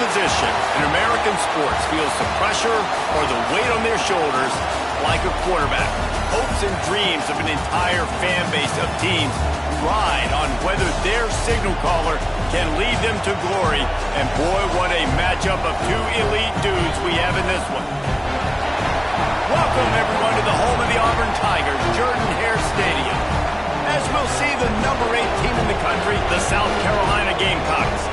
position in American sports feels the pressure or the weight on their shoulders like a quarterback. Hopes and dreams of an entire fan base of teams ride on whether their signal caller can lead them to glory. And boy, what a matchup of two elite dudes we have in this one. Welcome, everyone, to the home of the Auburn Tigers, Jordan-Hare Stadium. As we'll see the number 8 team in the country, the South Carolina Gamecocks,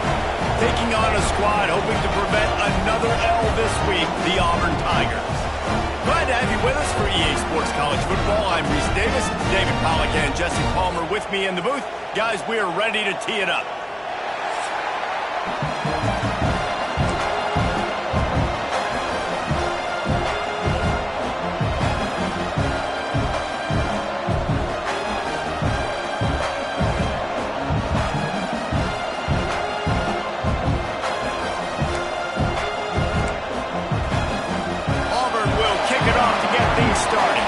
taking on a squad hoping to prevent another L this week, the Auburn Tigers. Glad to have you with us for EA Sports College Football. I'm Reese Davis, David Pollack and Jesse Palmer with me in the booth. Guys, we are ready to tee it up. Starting.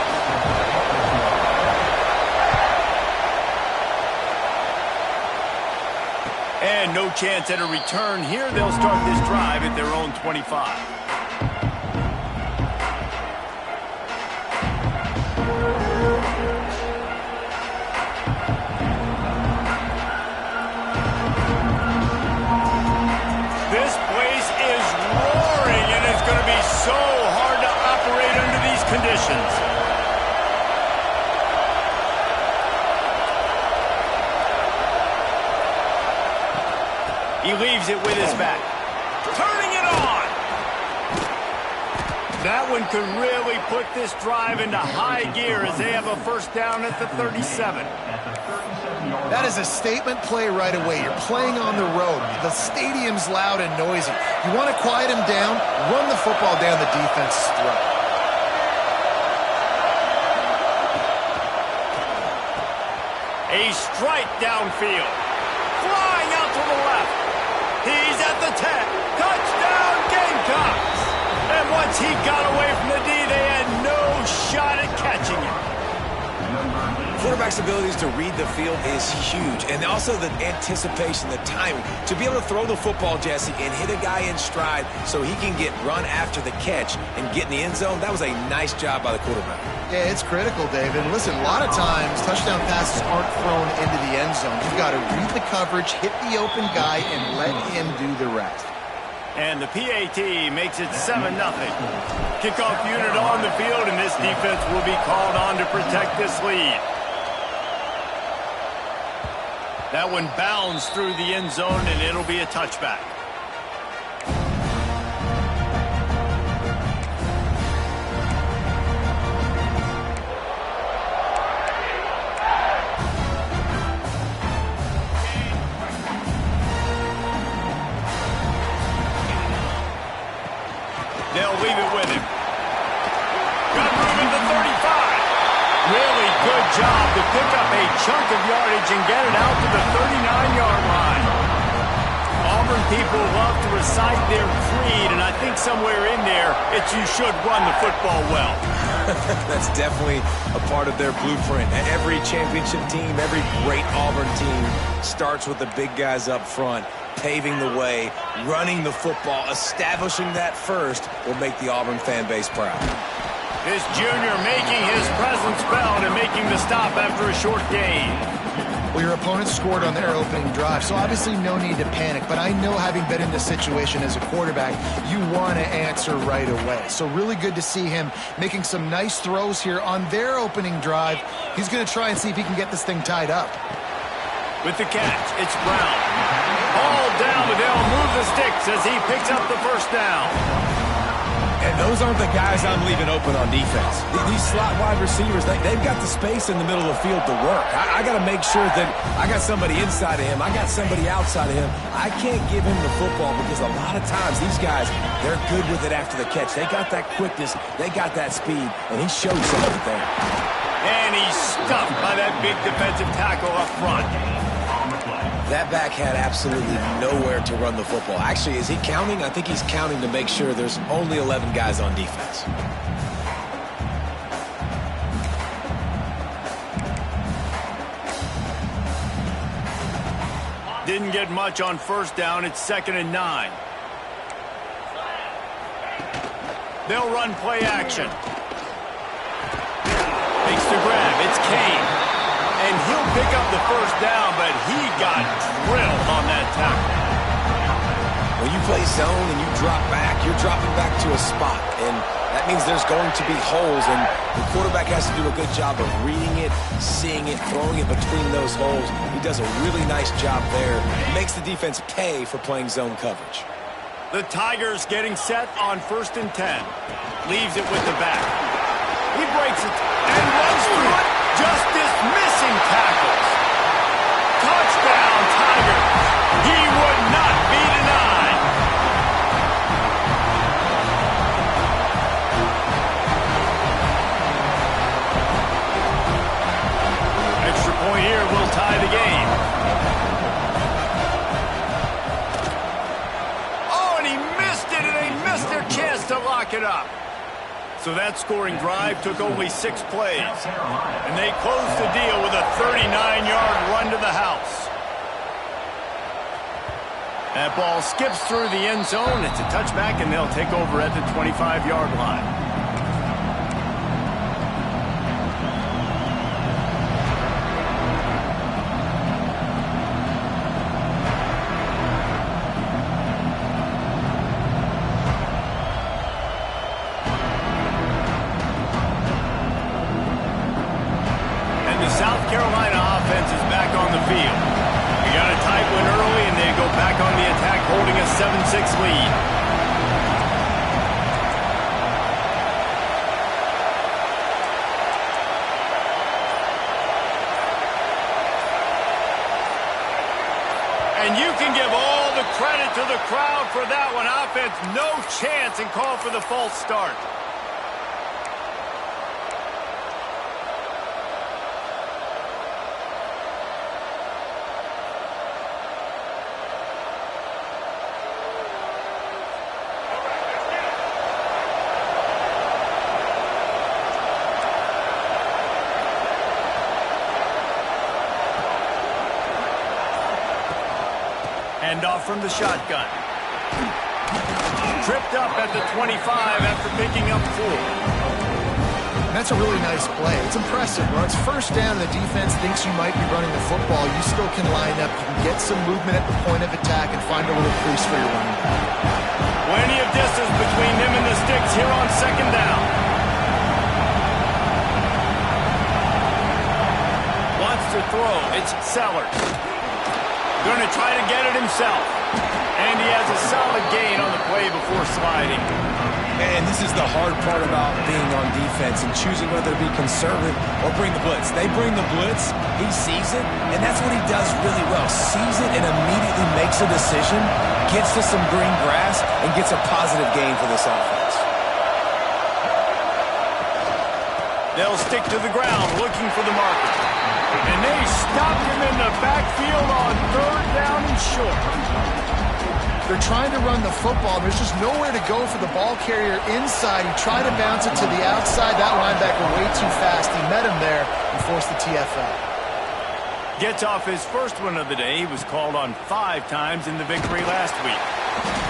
And no chance at a return here. They'll start this drive at their own 25. This place is roaring, and it's going to be so hard to operate under these conditions. He leaves it with his back. Turning it on! That one could really put this drive into high gear as they have a first down at the 37. That is a statement play right away. You're playing on the road. The stadium's loud and noisy. You want to quiet him down, run the football down the defense's throat. A strike downfield. Flying out to the left. He's at the 10. Touchdown, Gamecocks. And once he got away from the D, they had no shot at catching him. Quarterback's abilities to read the field is huge. And also the anticipation, the timing. To be able to throw the football, Jesse, and hit a guy in stride so he can get run after the catch and get in the end zone, that was a nice job by the quarterback. Yeah, it's critical, David. Listen, a lot of times, touchdown passes aren't thrown into the end zone. You've got to read the coverage, hit the open guy, and let him do the rest. And the PAT makes it 7-0. Kickoff unit on the field, and this defense will be called on to protect this lead. That one bounds through the end zone, and it'll be a touchback. They'll leave it with him. Got room at the 35. Really good job to pick up a chunk of yardage and get it out to the 39-yard line. Auburn people love to recite their creed, and I think somewhere in there, it's you should run the football well. That's definitely a part of their blueprint. Every championship team, every great Auburn team starts with the big guys up front, paving the way, running the football, establishing that first will make the Auburn fan base proud. This junior making his presence felt and making the stop after a short gain. Well, your opponent scored on their opening drive, so obviously no need to panic. But I know, having been in this situation as a quarterback, you want to answer right away. So really good to see him making some nice throws here on their opening drive. He's going to try and see if he can get this thing tied up. With the catch, it's Brown. All down, but they'll move the sticks as he picks up the first down. And those aren't the guys I'm leaving open on defense. These slot wide receivers, they've got the space in the middle of the field to work. I got to make sure that I got somebody inside of him. I got somebody outside of him. I can't give him the football because a lot of times these guys, they're good with it after the catch. They got that quickness. They got that speed, and he showed some of it there. And he's stuffed by that big defensive tackle up front. That back had absolutely nowhere to run the football. Actually, is he counting? I think he's counting to make sure there's only 11 guys on defense. Didn't get much on first down. It's 2nd and 9. They'll run play action. Makes the grab. It's Kane. And he'll pick up the first down, but he got drilled on that tackle. When you play zone and you drop back, you're dropping back to a spot. And that means there's going to be holes, and the quarterback has to do a good job of reading it, seeing it, throwing it between those holes. He does a really nice job there. Makes the defense pay for playing zone coverage. The Tigers getting set on 1st and 10. Leaves it with the back. He breaks it and runs through it. Just dismissing tackles. Touchdown, Tigers. He would not be denied. Extra point here will tie the game. Oh, and he missed it, and they missed their chance to lock it up. So that scoring drive took only 6 plays. And they closed the deal with a 39-yard run to the house. That ball skips through the end zone. It's a touchback, and they'll take over at the 25-yard line. South Carolina offense is back on the field. We got a tight one early, and they go back on the attack, holding a 7-6 lead. And you can give all the credit to the crowd for that one. Offense, no chance, and call for the false start. Handoff from the shotgun. Tripped up at the 25 after picking up 4. That's a really nice play. It's impressive. When it's first down and the defense thinks you might be running the football, you still can line up. You can get some movement at the point of attack and find a little crease for your running back. Plenty of distance between them and the sticks here on 2nd down. Wants to throw. It's Sellers. Going to try to get it himself. And he has a solid gain on the play before sliding. And this is the hard part about being on defense and choosing whether to be conservative or bring the blitz. They bring the blitz, he sees it, and that's what he does really well. Sees it and immediately makes a decision, gets to some green grass, and gets a positive gain for this offense. They'll stick to the ground looking for the marker. And they stopped him in the backfield on 3rd down and short. They're trying to run the football. There's just nowhere to go for the ball carrier inside. He tried to bounce it to the outside. That linebacker way too fast. He met him there and forced the TFL. Gets off his first one of the day. He was called on 5 times in the victory last week.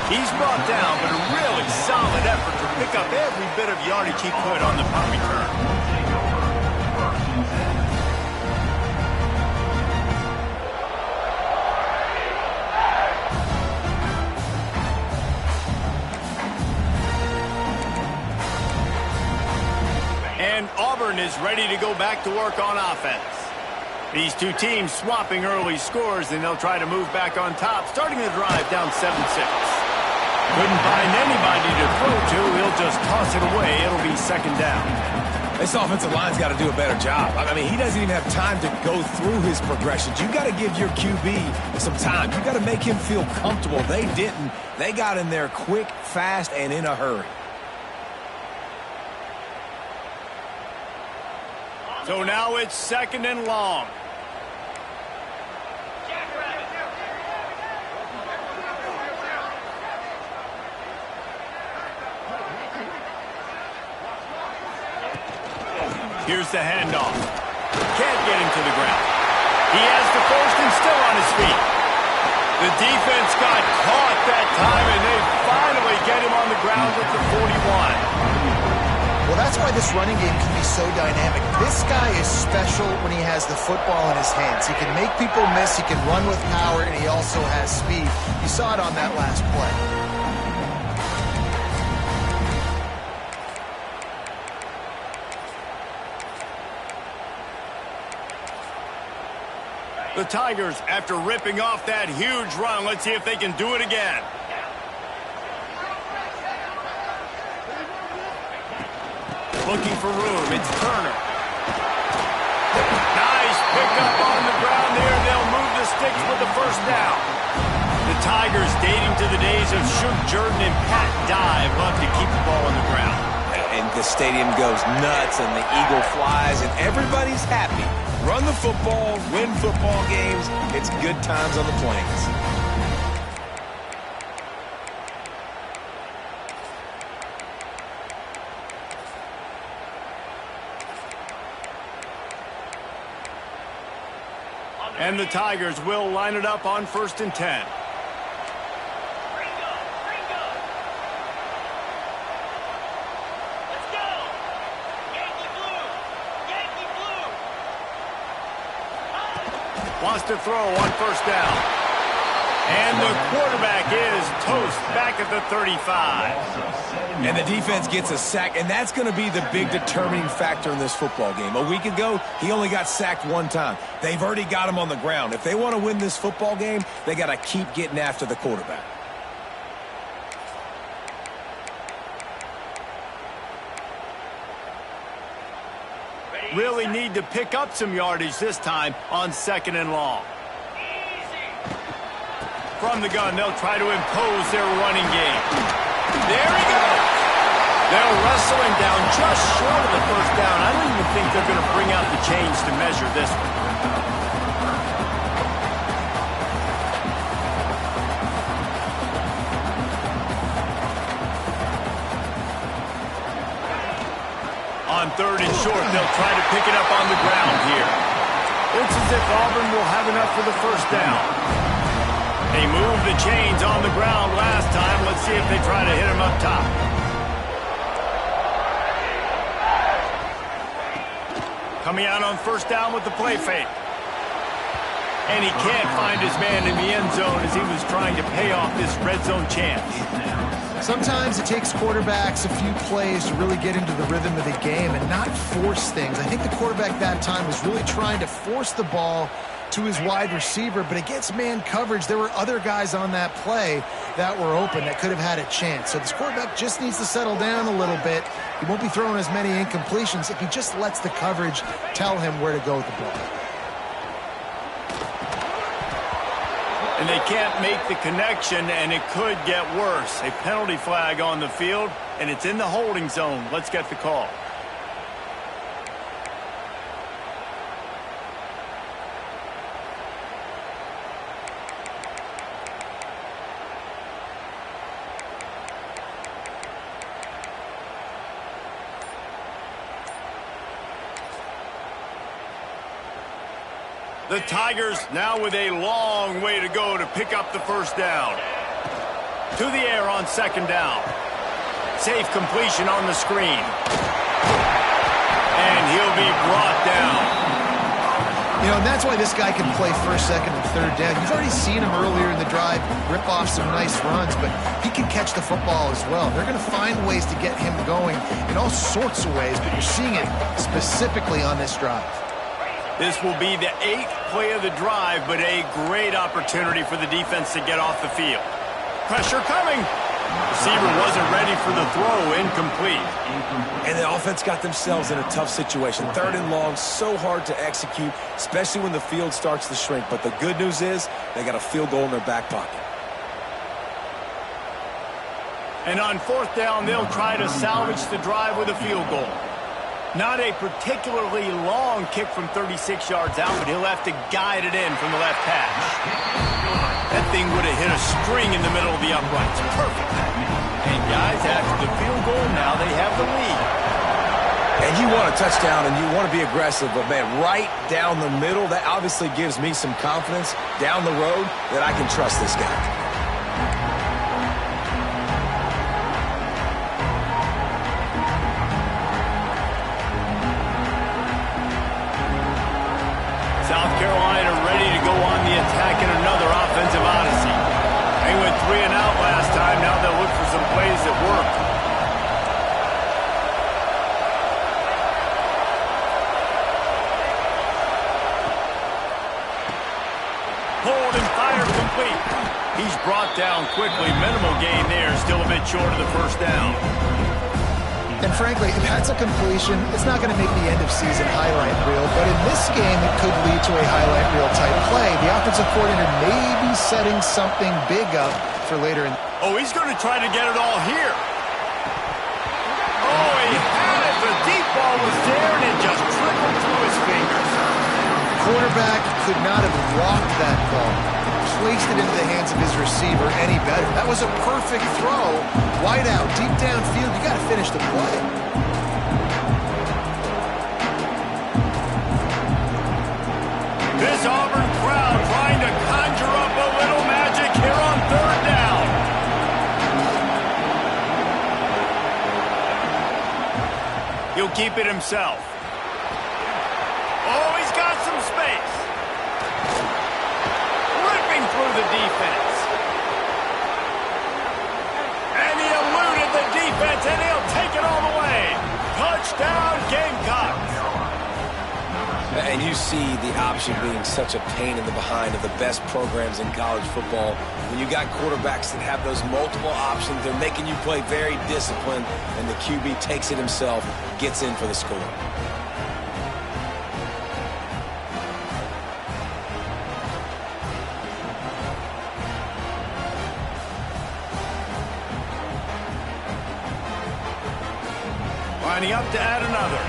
He's brought down, but a really solid effort to pick up every bit of yardage he could on the punt return. And Auburn is ready to go back to work on offense. These two teams swapping early scores, and they'll try to move back on top, starting the drive down 7-6. Couldn't find anybody to throw to. He'll just toss it away. It'll be 2nd down. This offensive line's got to do a better job. I mean, he doesn't even have time to go through his progressions. You got to give your QB some time. You got to make him feel comfortable. They didn't. They got in there quick, fast, and in a hurry. So now it's 2nd and long. Here's the handoff. Can't get him to the ground. He has the 1st and still on his feet. The defense got caught that time, and they finally get him on the ground with the 41. Well, that's why this running game can be so dynamic. This guy is special when he has the football in his hands. He can make people miss, he can run with power, and he also has speed. You saw it on that last play. The Tigers, after ripping off that huge run, let's see if they can do it again. Looking for room, it's Turner. Nice pickup on the ground there. They'll move the sticks with the first down. The Tigers, dating to the days of Shook Jordan and Pat Dye, love to keep the ball on the ground. And the stadium goes nuts, and the eagle flies, and everybody's happy. Run the football, win football games. It's good times on the Plains. And the Tigers will line it up on 1st and 10. Wants to throw on 1st down. And the quarterback is toast back at the 35. And the defense gets a sack, and that's going to be the big determining factor in this football game. A week ago, he only got sacked one time. They've already got him on the ground. If they want to win this football game, they got to keep getting after the quarterback. Really need to pick up some yardage this time on 2nd and long. From the gun, they'll try to impose their running game. There he goes. They'll wrestle him down just short of the 1st down. I don't even think they're going to bring out the chains to measure this one. On 3rd and short, they'll try to pick it up on the ground here. Looks as if Auburn will have enough for the 1st down. They moved the chains on the ground last time. Let's see if they try to hit him up top. Coming out on 1st down with the play fake. And he can't find his man in the end zone as he was trying to pay off this red zone chance. Sometimes it takes quarterbacks a few plays to really get into the rhythm of the game and not force things. I think the quarterback that time was really trying to force the ball to his wide receiver, but against man coverage, there were other guys on that play that were open that could have had a chance. So this quarterback just needs to settle down a little bit. He won't be throwing as many incompletions if he just lets the coverage tell him where to go with the ball. And they can't make the connection, and it could get worse. A penalty flag on the field, and it's in the holding zone. Let's get the call. The Tigers now with a long way to go to pick up the 1st down. To the air on 2nd down. Safe completion on the screen. And he'll be brought down. You know, and that's why this guy can play 1st, 2nd, and 3rd down. You've already seen him earlier in the drive rip off some nice runs, but he can catch the football as well. They're going to find ways to get him going in all sorts of ways, but you're seeing it specifically on this drive. This will be the 8th play of the drive, but a great opportunity for the defense to get off the field. Pressure coming. Receiver wasn't ready for the throw, incomplete. And the offense got themselves in a tough situation. 3rd and long, so hard to execute, especially when the field starts to shrink. But the good news is they got a field goal in their back pocket. And on 4th down, they'll try to salvage the drive with a field goal. Not a particularly long kick from 36 yards out, but he'll have to guide it in from the left hash. That thing would have hit a string in the middle of the uprights. Perfect. And guys, after the field goal, now they have the lead. And you want a touchdown and you want to be aggressive, but, man, right down the middle, that obviously gives me some confidence down the road that I can trust this guy. South Carolina ready to go on the attack in another offensive odyssey. They went 3 and out last time. Now they'll look for some plays that work. Hold and fire complete. He's brought down quickly. Minimal gain there. Still a bit short of the first down. And frankly, if that's a completion, it's not going to make the end-of-season highlight reel. But in this game, it could lead to a highlight reel-type play. The offensive coordinator may be setting something big up for later in. Oh, he's going to try to get it all here. Oh, he had it. The deep ball was there, and it just trickled through his fingers. Quarterback could not have walked that ball, placed it into the hands of his receiver any better. That was a perfect throw. Wide out, deep downfield. You got to finish the play. This Auburn crowd trying to conjure up a little magic here on 3rd down. He'll keep it himself. Oh, he's got some space. Ripping through the defense. And he eluded the defense, and he'll take it all the way. Touchdown, Gamecocks. And you see the option being such a pain in the behind of the best programs in college football. When you got quarterbacks that have those multiple options, they're making you play very disciplined, and the QB takes it himself, gets in for the score. Lining up to add another.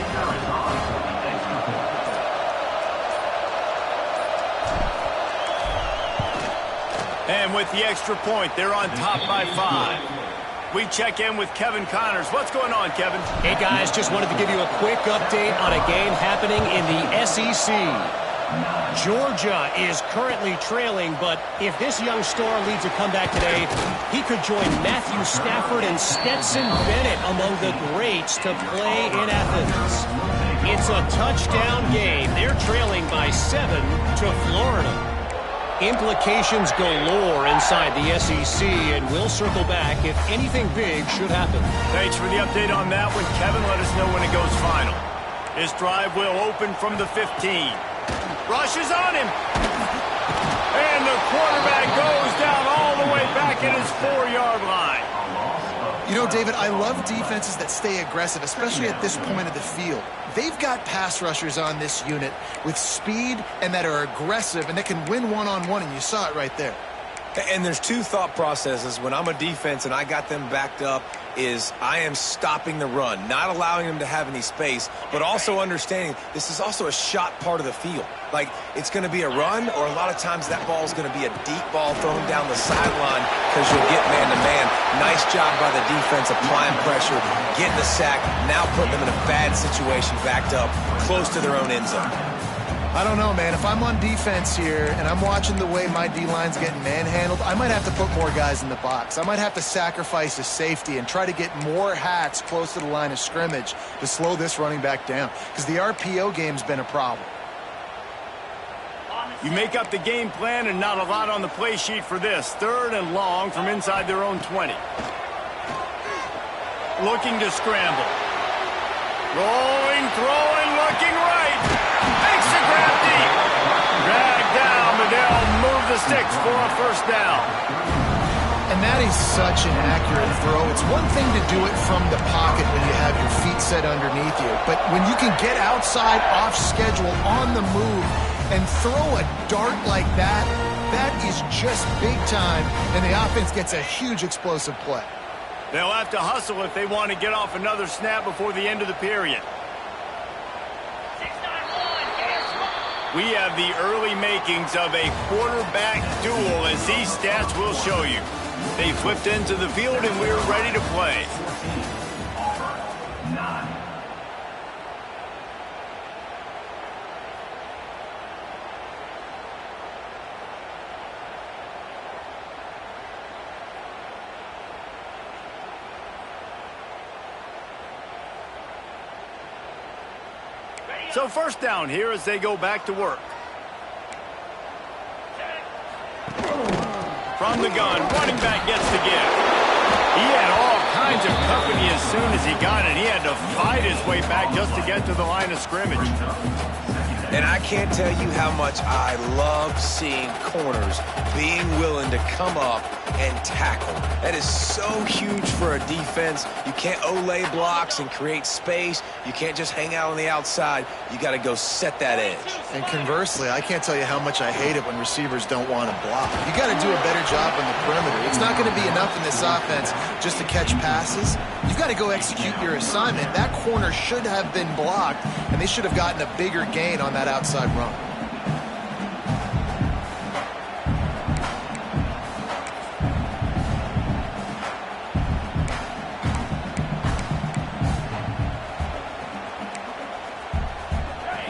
And with the extra point, they're on top by 5. We check in with Kevin Connors. What's going on, Kevin? Hey, guys, just wanted to give you a quick update on a game happening in the SEC. Georgia is currently trailing, but if this young star leads a comeback today, he could join Matthew Stafford and Stetson Bennett among the greats to play in Athens. It's a touchdown game. They're trailing by 7 to Florida. Implications galore inside the SEC, and we'll circle back if anything big should happen. Thanks for the update on that one, Kevin. Let us know when it goes final. This drive will open from the 15. Rushes on him. And the quarterback goes down all the way back at his 4-yard line. You know, David, I love defenses that stay aggressive, especially at this point of the field. They've got pass rushers on this unit with speed and that are aggressive and that can win one-on-one, and you saw it right there. And there's two thought processes when I'm a defense and I got them backed up is I am stopping the run, not allowing them to have any space, but also understanding this is also a shot part of the field. Like, it's going to be a run, or a lot of times that ball is going to be a deep ball thrown down the sideline because you'll get man-to-man. Nice job by the defense applying pressure, getting the sack, now putting them in a bad situation backed up close to their own end zone. I don't know, man. If I'm on defense here and I'm watching the way my D-line's getting manhandled, I might have to put more guys in the box. I might have to sacrifice a safety and try to get more hats close to the line of scrimmage to slow this running back down, because the RPO game's been a problem. You make up the game plan and not a lot on the play sheet for this. 3rd and long from inside their own 20. Looking to scramble. Rolling, throwing, looking right. Makes the grab deep. Dragged down, but they'll move the sticks for a first down. And that is such an accurate throw. It's one thing to do it from the pocket when you have your feet set underneath you, but when you can get outside, off schedule, on the move, and throw a dart like that, that is just big time, and the offense gets a huge explosive play. They'll have to hustle if they want to get off another snap before the end of the period. We have the early makings of a quarterback duel, as these stats will show you. They flipped into the field, and we're ready to play. So first down here as they go back to work. From the gun, running back gets the give. He had all kinds of company as soon as he got it. He had to fight his way back just to get to the line of scrimmage. And I can't tell you how much I love seeing corners being willing to come up and tackle. That is so huge for a defense. You can't olay blocks and create space. You can't just hang out on the outside. You got to go set that edge. And conversely, I can't tell you how much I hate it when receivers don't want to block. You got to do a better job on the perimeter. It's not going to be enough in this offense just to catch passes. You've got to go execute your assignment. That corner should have been blocked, and they should have gotten a bigger gain on that outside run.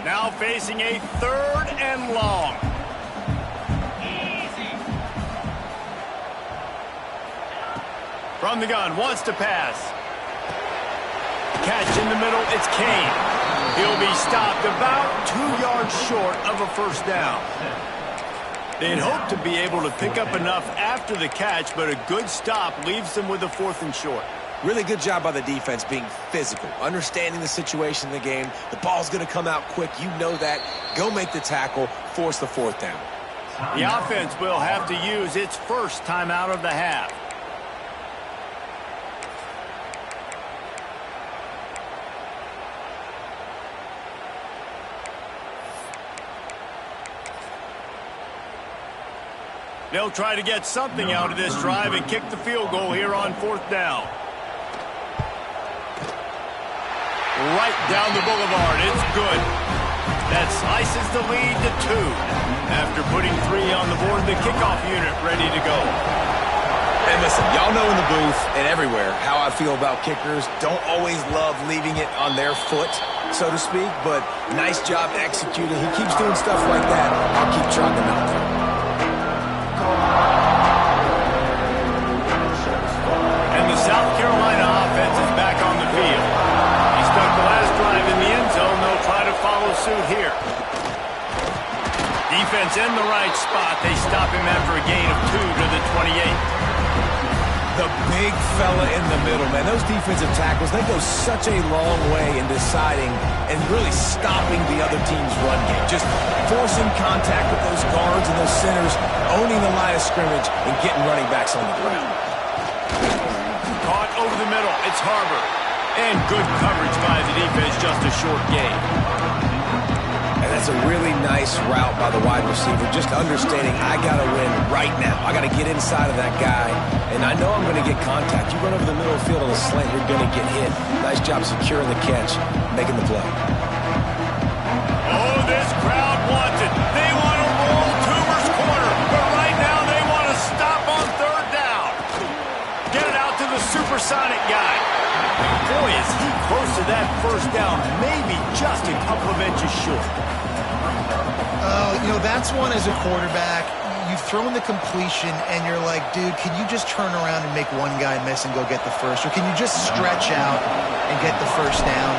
Now facing a 3rd and long. From the gun, wants to pass. Catch in the middle, it's Kane. He'll be stopped about 2 yards short of a first down. They'd hoped to be able to pick up enough after the catch, but a good stop leaves them with a 4th and short. Really good job by the defense being physical, understanding the situation in the game. The ball's going to come out quick. You know that. Go make the tackle, force the 4th down. The offense will have to use its first timeout of the half. They'll try to get something out of this drive and kick the field goal here on 4th down. Right down the boulevard. It's good. That slices the lead to 2. After putting 3 on the board, the kickoff unit ready to go. And listen, y'all know in the booth and everywhere how I feel about kickers. Don't always love leaving it on their foot, so to speak, but nice job executing. He keeps doing stuff like that. I'll keep trotting him out there. And the South Carolina offense is back on the field. He stuck the last drive in the end zone. They'll try to follow suit here. Defense in the right spot. They stop him after a gain of 2 to the 28. The big fella in the middle, man. Those defensive tackles, they go such a long way in deciding and really stopping the other team's run game. Just forcing contact with those guards and those centers, owning the line of scrimmage, and getting running backs on the ground. Caught over the middle. It's Harbor. And good coverage by the defense, just a short gain. And that's a really nice route by the wide receiver, just understanding I got to win right now. I got to get inside of that guy, and I know I'm going to get contact. You run over the middle of the field on a slant, you're going to get hit. Nice job securing the catch, making the play. Oh, this crowd wants it. They want to roll Toomer's corner, but right now they want to stop on 3rd down. Get it out to the supersonic guy. Boy, is he close to that first down, maybe just a couple of inches short. You know, that's one as a quarterback. You've thrown the completion, and you're like, dude, can you just turn around and make one guy miss and go get the first? Or can you just stretch out and get the first down?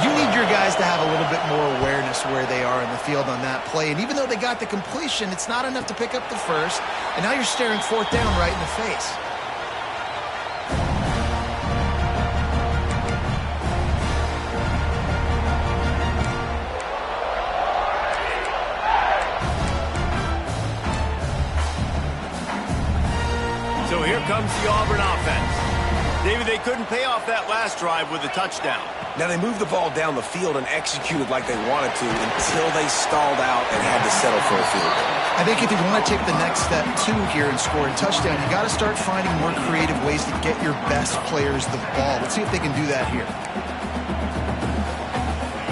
You need your guys to have a little bit more awareness where they are in the field on that play. And even though they got the completion, it's not enough to pick up the first. And now you're staring 4th down right in the face. So here comes the Auburn offense. David, they couldn't pay off that last drive with a touchdown. Now, they moved the ball down the field and executed like they wanted to until they stalled out and had to settle for a field goal. I think if you want to take the next step, too, here and score a touchdown, you got to start finding more creative ways to get your best players the ball. Let's see if they can do that here.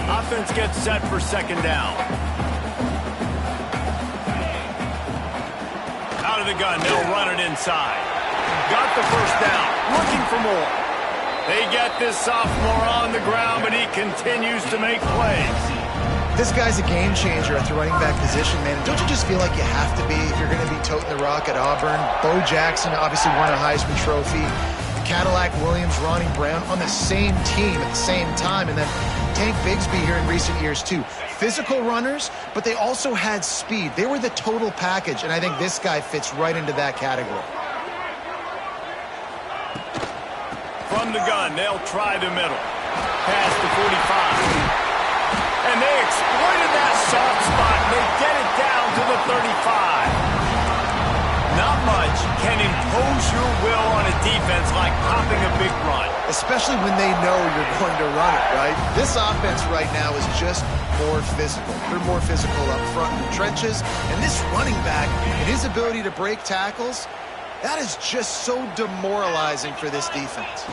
Offense gets set for 2nd down. Out of the gun, they'll run it inside. Got the first down, looking for more. They get this sophomore on the ground, but he continues to make plays. This guy's a game changer at the running back position, man. Don't you just feel like you have to be if you're going to be toting the rock at Auburn? Bo Jackson obviously won a Heisman Trophy. Cadillac Williams, Ronnie Brown on the same team at the same time. And then Tank Bigsby here in recent years, too. Physical runners, but they also had speed. They were the total package, and I think this guy fits right into that category. From the gun, they'll try the middle. Pass to 45. And they exploited that soft spot, and they get it down to the 35. Not much can impose your will on a defense like popping a big run. Especially when they know you're going to run it, right? This offense right now is just more physical. They're more physical up front in the trenches. And this running back and his ability to break tackles, that is just so demoralizing for this defense.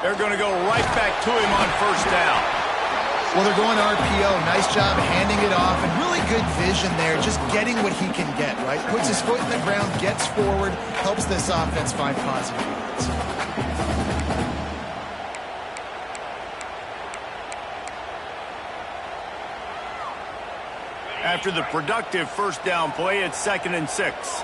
They're going to go right back to him on first down. Well, they're going RPO. Nice job handing it off, and really good vision there, just getting what he can get, right? Puts his foot in the ground, gets forward, helps this offense find positive yards. After the productive first down play, it's 2nd and 6.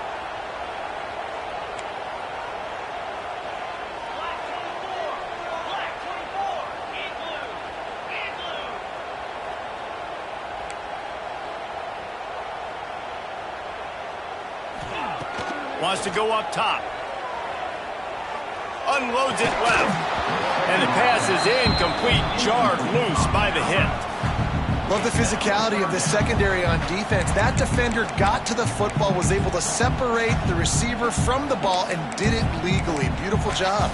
Wants to go up top. Unloads it left. And the pass is incomplete, jarred loose by the hit. Love the physicality of the secondary on defense. That defender got to the football, was able to separate the receiver from the ball, and did it legally. Beautiful job.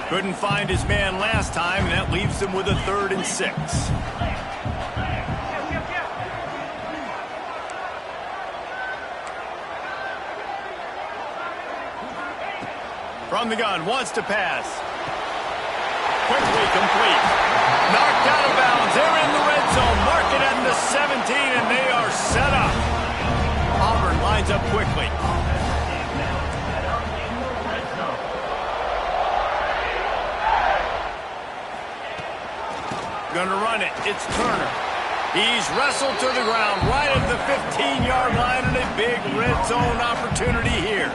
Couldn't find his man last time, and that leaves him with a 3rd and 6. From the gun, wants to pass. Quickly complete. Knocked out of bounds. They're in the red zone. Mark it at the 17, and they are set up. Auburn lines up quickly. Going to run it. It's Turner. He's wrestled to the ground right at the 15-yard line, and a big red zone opportunity here.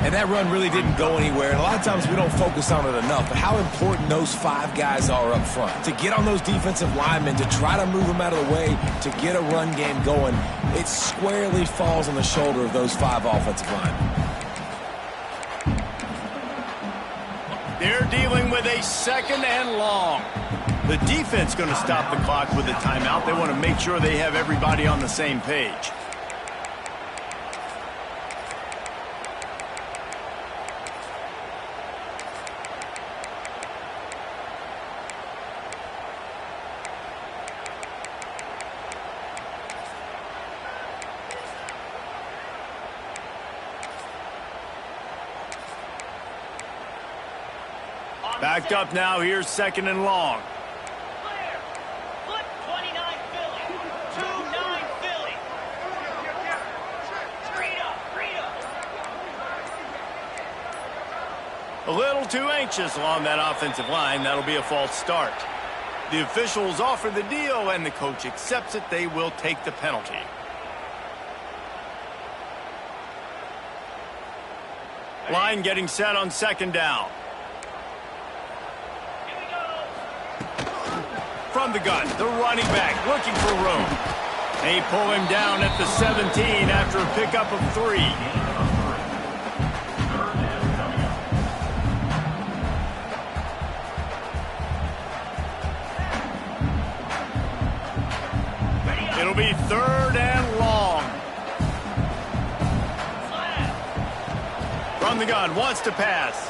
And that run really didn't go anywhere. And a lot of times we don't focus on it enough, but how important those 5 guys are up front. To get on those defensive linemen, to try to move them out of the way, to get a run game going, it squarely falls on the shoulder of those 5 offensive linemen. They're dealing with a 2nd and long. The defense going to stop the clock with a timeout. They want to make sure they have everybody on the same page. Backed up now. Here's 2nd and long. A little too anxious along that offensive line. That'll be a false start. The officials offer the deal, and the coach accepts it. They will take the penalty. Line getting set on 2nd down. From the gun, the running back looking for room. They pull him down at the 17 after a pickup of 3. It'll be 3rd and long. From the gun, wants to pass.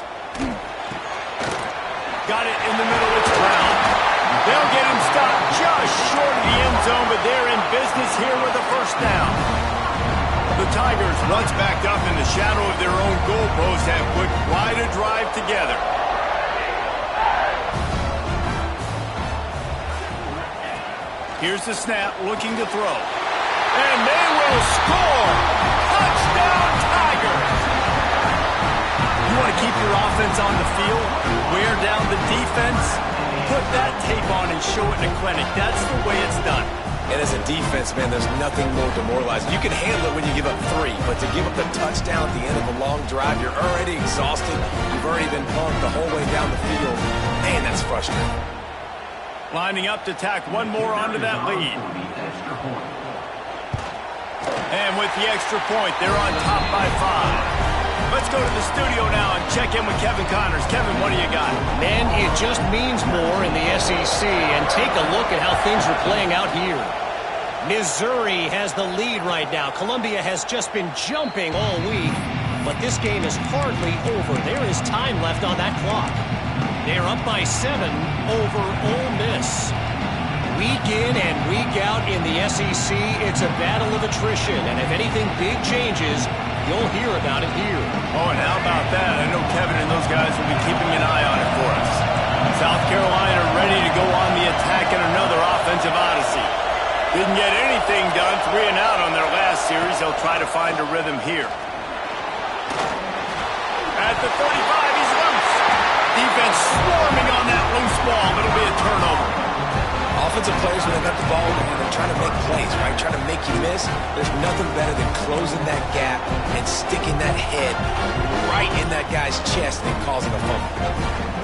Got it in the middle, it's Brown. They'll get him stopped just short of the end zone, but they're in business here with a first down. The Tigers, once backed up in the shadow of their own goalpost, have put quite a drive together. Here's the snap, looking to throw. And they will score! Touchdown, Tigers! You want to keep your offense on the field, wear down the defense, put that tape on and show it in a clinic. That's the way it's done. And as a defense, man, there's nothing more demoralizing. You can handle it when you give up 3, but to give up the touchdown at the end of a long drive, you're already exhausted. You've already been punked the whole way down the field. Man, that's frustrating. Lining up to tack one more onto that lead. And with the extra point, they're on top by 5. Let's go to the studio now and check in with Kevin Connors. Kevin, what do you got? Man, it just means more in the SEC. And take a look at how things are playing out here. Missouri has the lead right now. Columbia has just been jumping all week. But this game is hardly over. There is time left on that clock. They're up by 7 over Ole Miss. Week in and week out in the SEC, it's a battle of attrition. And if anything big changes, you'll hear about it here. Oh, and how about that? I know Kevin and those guys will be keeping an eye on it for us. South Carolina ready to go on the attack in another offensive odyssey. Didn't get anything done, 3 and out on their last series. They'll try to find a rhythm here. At the 35, he's loose. Defense swarming on that loose ball. It'll be a turnover. Offensive players, when they got the ball and they're trying to make plays, right? Trying to make you miss. There's nothing better than closing that gap and sticking that head right in that guy's chest and causing a fumble.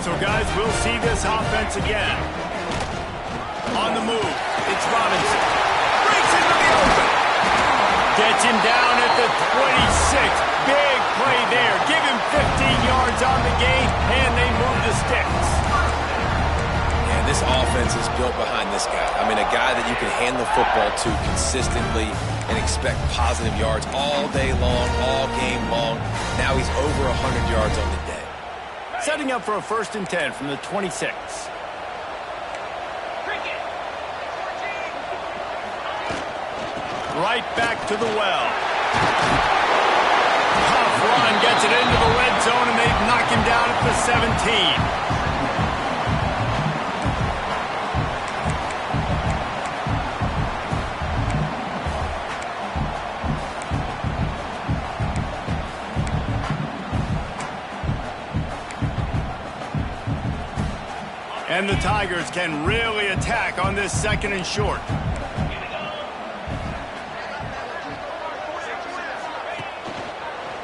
So, guys, we'll see this offense again. On the move, it's Robinson. Breaks into the open. Gets him down at the 26. Big play there. Give him 15 yards on the gain, and they move the sticks. And this offense is built behind this guy. I mean, a guy that you can hand the football to consistently and expect positive yards all day long, all game long. Now he's over 100 yards on the day. Setting up for a 1st and 10 from the 26. Right back to the well. Tough run gets it into the red zone, and they've knocked him down at the 17. And the Tigers can really attack on this 2nd and short.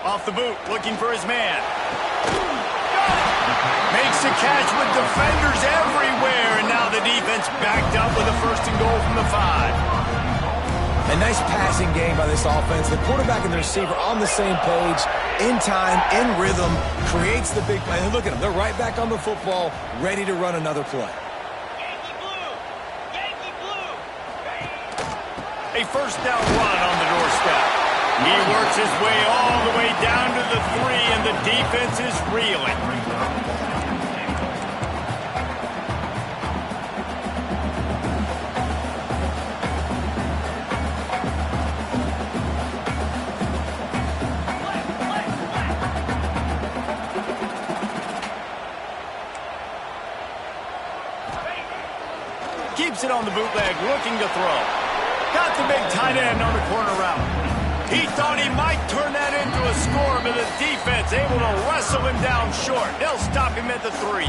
Off the boot, looking for his man. Makes a catch with defenders everywhere, and now the defense backed up with a 1st and goal from the 5. A nice passing game by this offense. The quarterback and the receiver on the same page, in time, in rhythm, creates the big play. And look at them. They're right back on the football, ready to run another play. Yankee Blue! Yankee Blue! A 1st down run on the doorstep. He works his way all the way down to the 3, and the defense is reeling. Keeps it on the bootleg, looking to throw. Got the big tight end on the corner route. He thought he might turn that into a score, but the defense able to wrestle him down short. They'll stop him at the 3.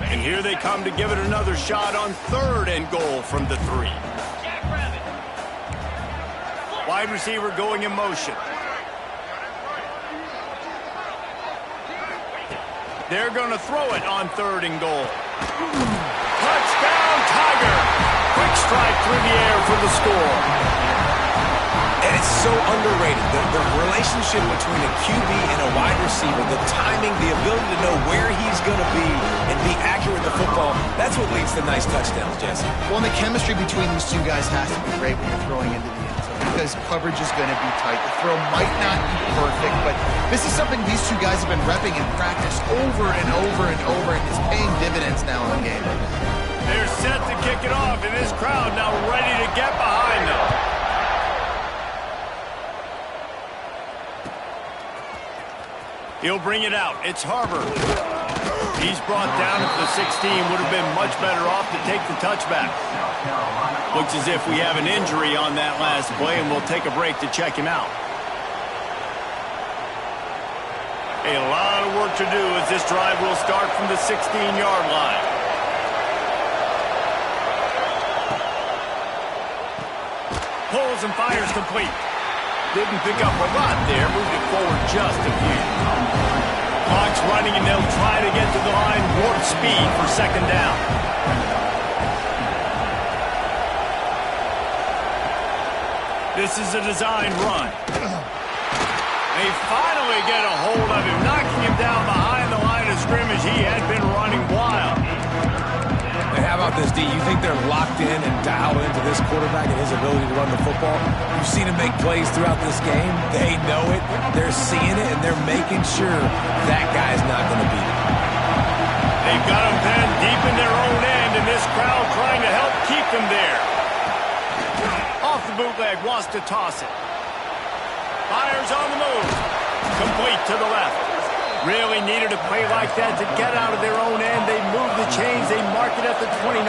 And here they come to give it another shot on 3rd and goal from the 3. Wide receiver going in motion. They're going to throw it on 3rd and goal. Touchdown, Tiger! Quick strike through the air for the score. And it's so underrated. The relationship between a QB and a wide receiver, the timing, the ability to know where he's going to be and be accurate with the football, that's what leads to nice touchdowns, Jesse. Well, and the chemistry between these two guys has to be great when you're throwing into the end zone because coverage is going to be tight. The throw might not be perfect, but this is something these two guys have been repping in practice over and over and over, and it's paying dividends now in the game. They're set to kick it off, and this crowd now ready to get behind them. He'll bring it out. It's Harbor. He's brought down at the 16. Would have been much better off to take the touchback. Looks as if we have an injury on that last play, and we'll take a break to check him out. A lot of work to do as this drive will start from the 16-yard line. Pulls and fires complete. Didn't pick up a lot there. Moved it forward just a few. Clock's running, and they'll try to get to the line warp speed for second down. This is a design run. They finally get a hold of him, knocking him down behind the line of scrimmage. He had been running wild. And how about this, D? You think they're locked in and dialed into this quarterback and his ability to run the football? You've seen him make plays throughout this game. They know it. They're seeing it, and they're making sure that guy's not going to beat him. They've got him pinned deep in their own end, and this crowd trying to help keep them there. Off the bootleg, wants to toss it. Fires on the move. Complete to the left. Really needed a play like that to get out of their own end. They move the chains. They mark it at the 29.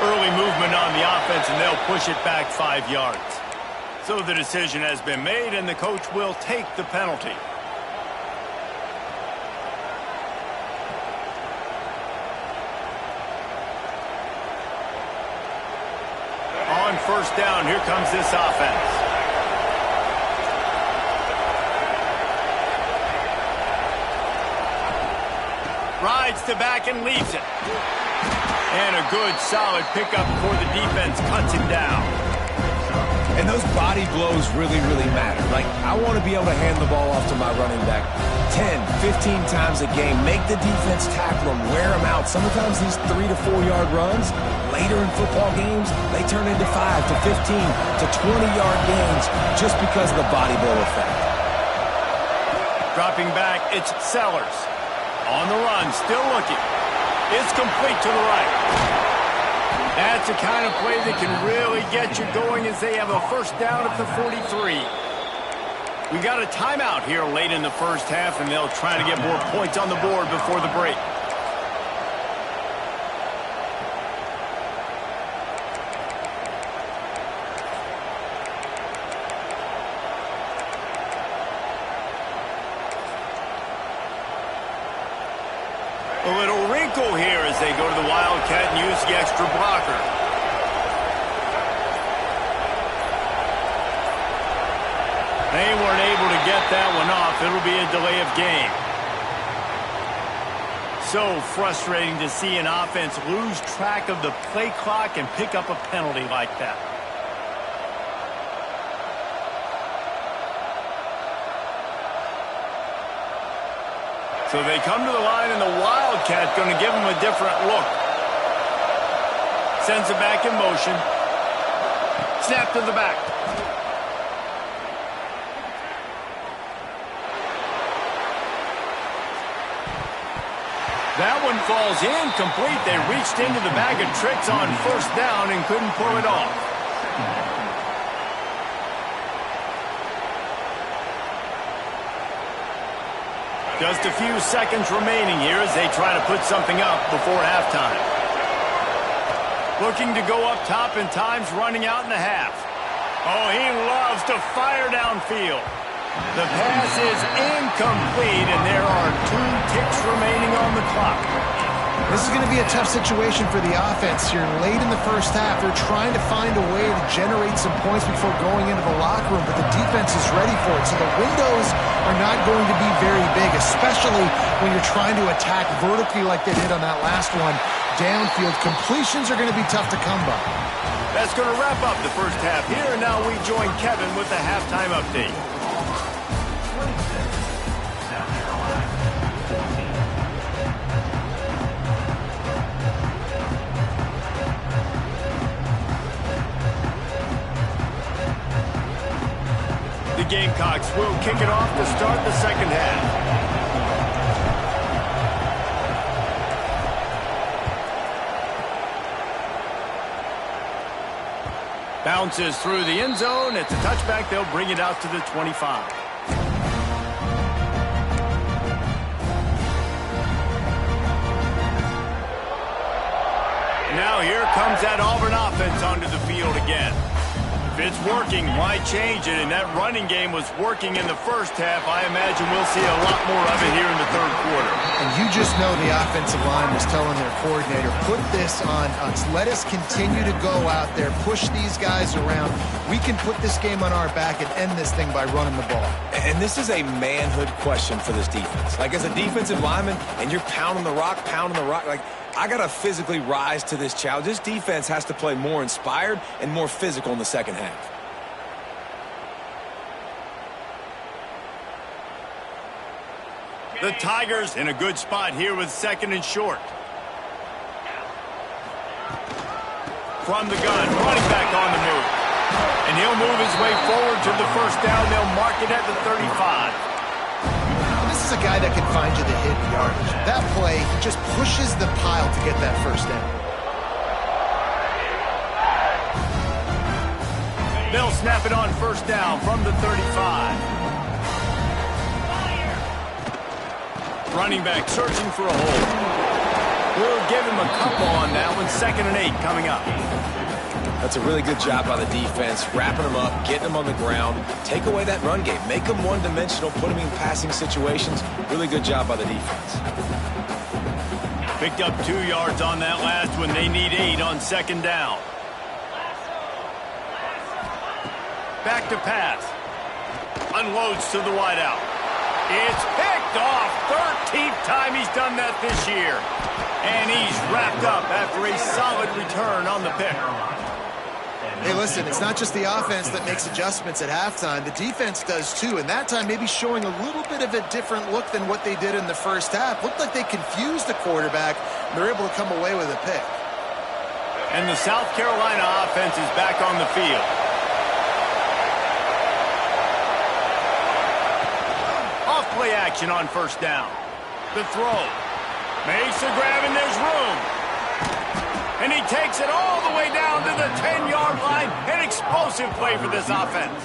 Early movement on the offense, and they'll push it back 5 yards. So the decision has been made, and the coach will take the penalty. On first down, here comes this offense. Rides to back and leaves it. And a good, solid pickup before the defense cuts him down. And those body blows really, really matter. Like, I want to be able to hand the ball off to my running back 10, 15 times a game. Make the defense tackle him, wear him out. Sometimes these 3 to 4 yard runs, later in football games, they turn into 5 to 15 to 20-yard gains just because of the body blow effect. Dropping back, it's Sellers. On the run, still looking. It's complete to the right. That's the kind of play that can really get you going as they have a first down at the 43. We got a timeout here late in the first half, and they'll try to get more points on the board before the break. A little wrinkle here as they go to the Wildcat and use the extra blocker. They weren't able to get that one off. It'll be a delay of game. So frustrating to see an offense lose track of the play clock and pick up a penalty like that. So they come to the line, and the Wildcat going to give them a different look. Sends it back in motion. Snap to the back. That one falls incomplete. They reached into the bag of tricks on first down and couldn't pull it off. Just a few seconds remaining here as they try to put something up before halftime. Looking to go up top, and time's running out in the half. Oh, he loves to fire downfield. The pass is incomplete, and there are 2 ticks remaining on the clock. This is going to be a tough situation for the offense here. Late in the first half, they're trying to find a way to generate some points before going into the locker room, but the defense is ready for it. So the windows are not going to be very big, especially when you're trying to attack vertically like they did on that last one. Downfield completions are going to be tough to come by. That's going to wrap up the first half here, and now we join Kevin with the halftime update. The Gamecocks will kick it off to start the second half. Bounces through the end zone. It's a touchback. They'll bring it out to the 25. Now here comes that Auburn offense onto the field again. If it's working, why change it? And that running game was working in the first half. I imagine we'll see a lot more of it here in the third quarter. And you just know the offensive line was telling their coordinator, put this on us. Let us continue to go out there, push these guys around. We can put this game on our back and end this thing by running the ball. And this is a manhood question for this defense. Like, as a defensive lineman, and you're pounding the rock, like, I got to physically rise to this challenge. This defense has to play more inspired and more physical in the second half. The Tigers in a good spot here with second and short. From the gun, running back on the move. And he'll move his way forward to the first down. They'll mark it at the 35. This is a guy that can find you the hidden yardage. That play, he just pushes the pile to get that first down. They'll snap it on first down from the 35. Running back searching for a hole. We'll give him a couple on that one. 2nd and 8 coming up. That's a really good job by the defense, wrapping them up, getting them on the ground. Take away that run game. Make them one-dimensional, put them in passing situations. Really good job by the defense. Picked up 2 yards on that last one. They need 8 on 2nd down. Back to pass. Unloads to the wideout. It's picked off. 13th time he's done that this year. And he's wrapped up after a solid return on the pick. Hey, listen, it's not just the offense that makes adjustments at halftime. The defense does too, and that time maybe showing a little bit of a different look than what they did in the first half. Looked like they confused the quarterback. They're able to come away with a pick. And the South Carolina offense is back on the field. Off-play action on first down. The throw. Makes the grab, and there's room. And he takes it all the way down to the 10-yard line. An explosive play for this offense.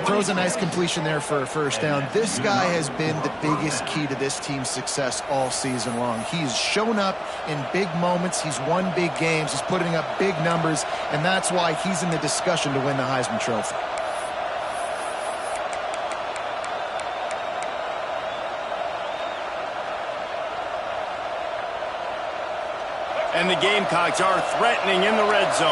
Throws a nice completion there for a first down. This guy has been the biggest key to this team's success all season long. He's shown up in big moments. He's won big games. He's putting up big numbers, and that's why he's in the discussion to win the Heisman Trophy. And the Gamecocks are threatening in the red zone.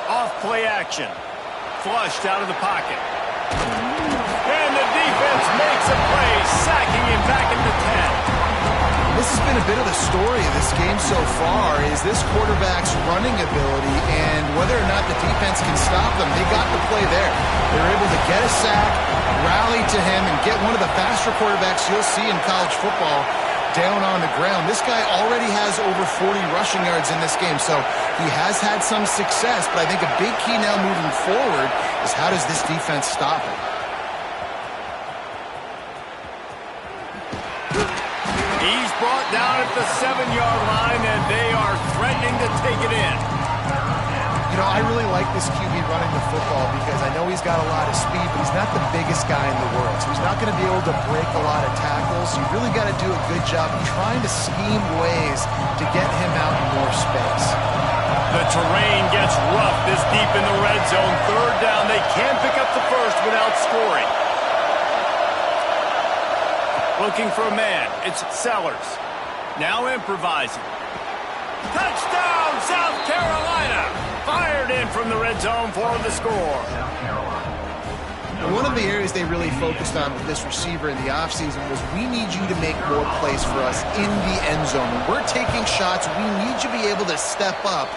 Off-play action. Flushed out of the pocket. And the defense makes a play, sacking him back at the 10. This has been a bit of the story of this game so far, is this quarterback's running ability and whether or not the defense can stop them. They got the play there. They're able to get a sack, rally to him, and get one of the faster quarterbacks you'll see in college football down on the ground. This guy already has over 40 rushing yards in this game, so he has had some success, but I think a big key now moving forward is how does this defense stop him? He's brought down at the 7-yard line, and they are threatening to take it in. You know, I really like this QB running the football because I know he's got a lot of speed, but he's not the biggest guy in the world. So he's not going to be able to break a lot of tackles. You really got to do a good job of trying to scheme ways to get him out in more space. The terrain gets rough this deep in the red zone. 3rd down, they can't pick up the first without scoring. Looking for a man. It's Sellers. Now improvising. Touchdown, South Carolina! Fired in from the red zone for the score. One of the areas they really focused on with this receiver in the offseason was we need you to make more plays for us in the end zone. When we're taking shots, we need you to be able to step up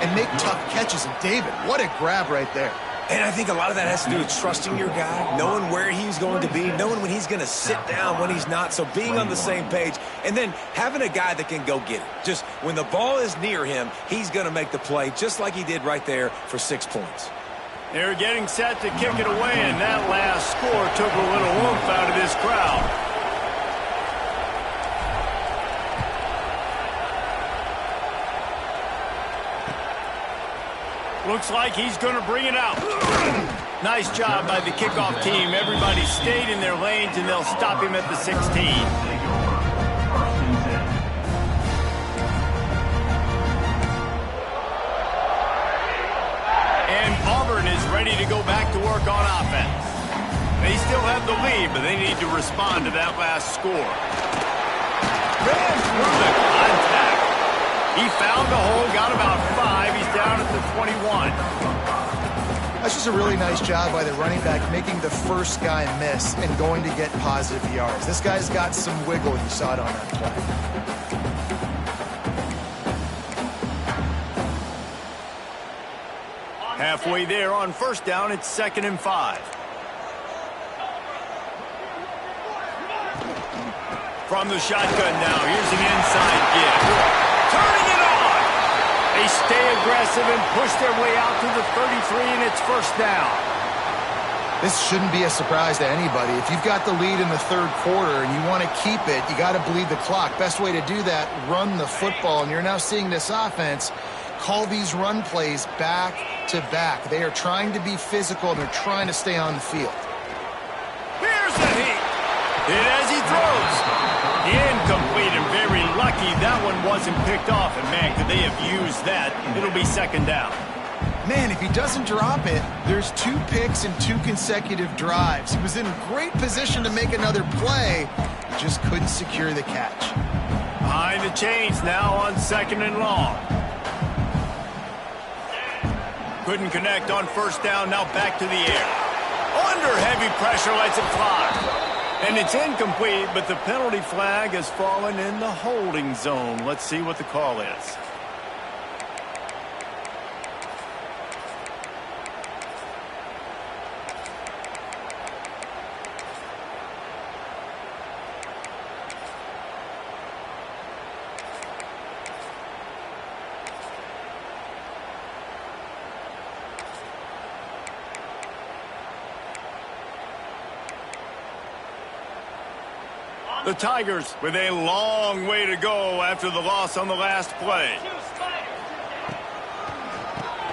and make tough catches. And David, what a grab right there. And I think a lot of that has to do with trusting your guy, knowing where he's going to be, knowing when he's going to sit down, when he's not, so being on the same page, and then having a guy that can go get it. Just when the ball is near him, he's going to make the play, just like he did right there for 6 points. They're getting set to kick it away, and that last score took a little oomph out of this crowd. Looks like he's going to bring it out. Nice job by the kickoff team. Everybody stayed in their lanes, and they'll stop him at the 16. And Auburn is ready to go back to work on offense. They still have the lead, but they need to respond to that last score. Ran through the contact. He found the hole, got about 5. He's down at the 21. That's just a really nice job by the running back, making the first guy miss and going to get positive yards. This guy's got some wiggle. You saw it on that play. Halfway there on first down, it's 2nd and 5. From the shotgun now, here's an inside give. Turning it on! They stay aggressive and push their way out to the 33, and it's first down. This shouldn't be a surprise to anybody. If you've got the lead in the third quarter and you want to keep it, you got to bleed the clock. Best way to do that, run the football. And you're now seeing this offense call these run plays back to back. They are trying to be physical, and they're trying to stay on the field. Here's the heat. Hit as he throws. Incomplete, and very lucky that one wasn't picked off. And, man, could they have used that? It'll be 2nd down. Man, if he doesn't drop it, there's 2 picks and 2 consecutive drives. He was in great position to make another play, just couldn't secure the catch. Behind the chains now on 2nd and long. Couldn't connect on first down, now back to the air. Under heavy pressure, lets it fly. And it's incomplete, but the penalty flag has fallen in the holding zone. Let's see what the call is. The Tigers with a long way to go after the loss on the last play.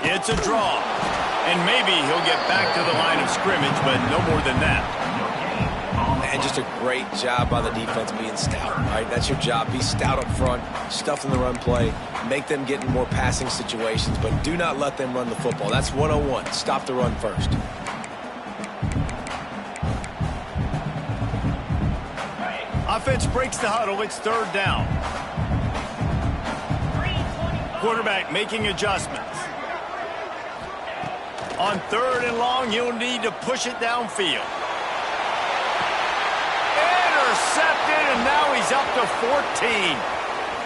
It's a draw. And maybe he'll get back to the line of scrimmage, but no more than that. And just a great job by the defense being stout, right? That's your job. Be stout up front, stuff in the run play, make them get in more passing situations, but do not let them run the football. That's 101. Stop the run first. Offense breaks the huddle. It's 3rd down. Quarterback making adjustments. On 3rd and long, he'll need to push it downfield. Intercepted, and now he's up to 14.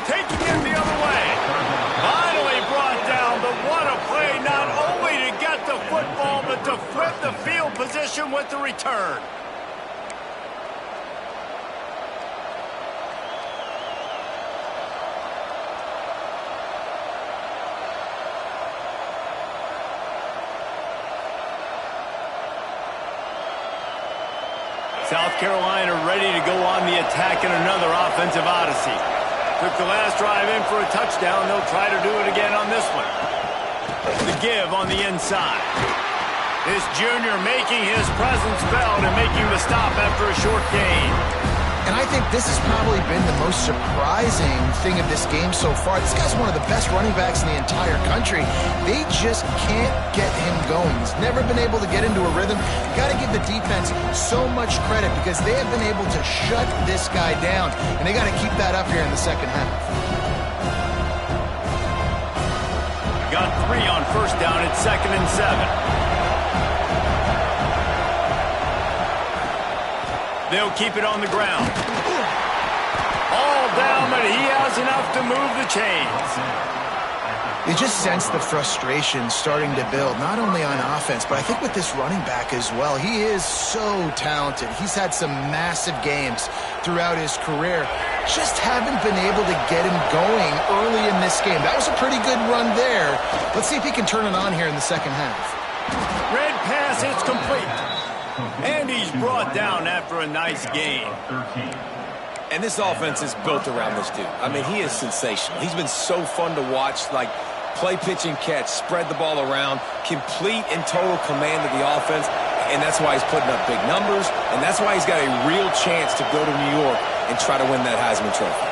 Taking him the other way. Finally brought down, but what a play, not only to get the football, but to flip the field position with the return. South Carolina ready to go on the attack in another offensive odyssey. Took the last drive in for a touchdown. They'll try to do it again on this one. The give on the inside. This junior making his presence felt and making the stop after a short gain. And I think this has probably been the most surprising thing of this game so far. This guy's one of the best running backs in the entire country. They just can't get him going. He's never been able to get into a rhythm. You got to give the defense so much credit because they have been able to shut this guy down, and they got to keep that up here in the second half. Got 3 on first down. It's 2nd and 7. They'll keep it on the ground. All down, but he has enough to move the chains. You just sense the frustration starting to build, not only on offense, but I think with this running back as well. He is so talented. He's had some massive games throughout his career. Just haven't been able to get him going early in this game. That was a pretty good run there. Let's see if he can turn it on here in the second half. Red pass, it's complete. And he's brought down after a nice game. And this offense is built around this dude. I mean, he is sensational. He's been so fun to watch, like play, pitch, and catch, spread the ball around, complete and total command of the offense, and that's why he's putting up big numbers, and that's why he's got a real chance to go to New York and try to win that Heisman Trophy.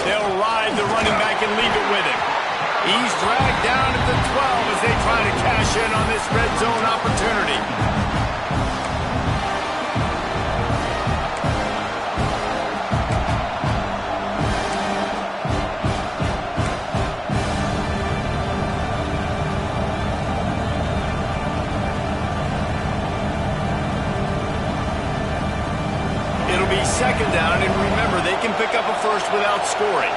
They'll ride the running back and leave it with him. He's dragged down at the 12 as they try to cash in on this red zone opportunity. It'll be second down, and remember, they can pick up a first without scoring.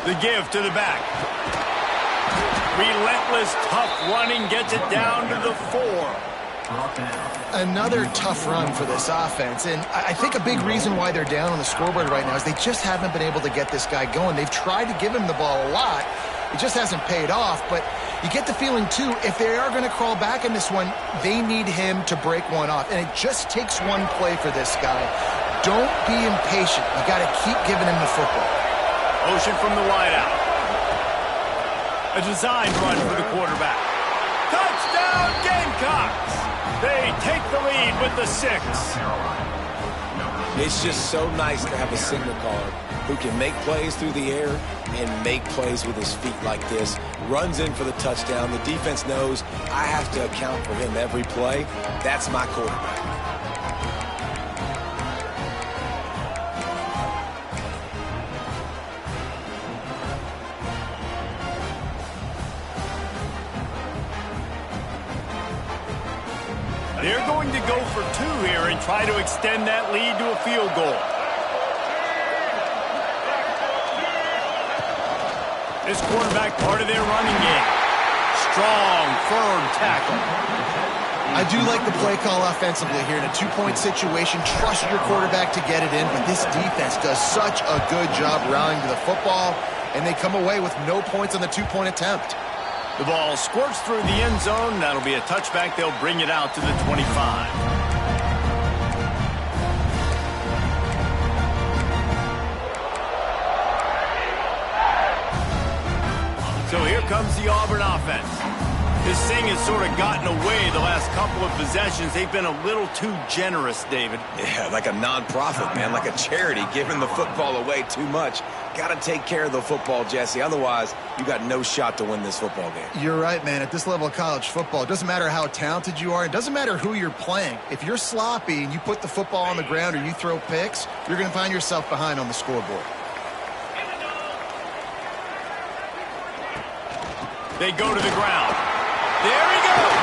The give to the back. Relentless, tough running gets it down to the 4. Another tough run for this offense, and I think a big reason why they're down on the scoreboard right now is they just haven't been able to get this guy going. They've tried to give him the ball a lot. It just hasn't paid off, but you get the feeling, too, if they are going to crawl back in this one, they need him to break one off, and it just takes one play for this guy. Don't be impatient. You got to keep giving him the football. Motion from the wideout. A design run for the quarterback. Touchdown, Gamecocks! They take the lead with the 6. It's just so nice to have a signal caller who can make plays through the air and make plays with his feet like this. Runs in for the touchdown. The defense knows I have to account for him every play. That's my quarterback. They're going to go for 2 here and try to extend that lead to a field goal. This quarterback part of their running game. Strong, firm tackle. I do like the play call offensively here. In a 2-point situation, trust your quarterback to get it in, but this defense does such a good job rallying to the football, and they come away with no points on the 2-point attempt. The ball squirts through the end zone. That'll be a touchback. They'll bring it out to the 25. So here comes the Auburn offense. This thing has sort of gotten away the last couple of possessions. They've been a little too generous, David. Yeah, like a nonprofit, man, like a charity, giving the football away too much. Got to take care of the football, Jesse. Otherwise, you got no shot to win this football game. You're right, man. At this level of college football, it doesn't matter how talented you are. It doesn't matter who you're playing. If you're sloppy and you put the football on the ground or you throw picks, you're going to find yourself behind on the scoreboard. They go to the ground. There he goes.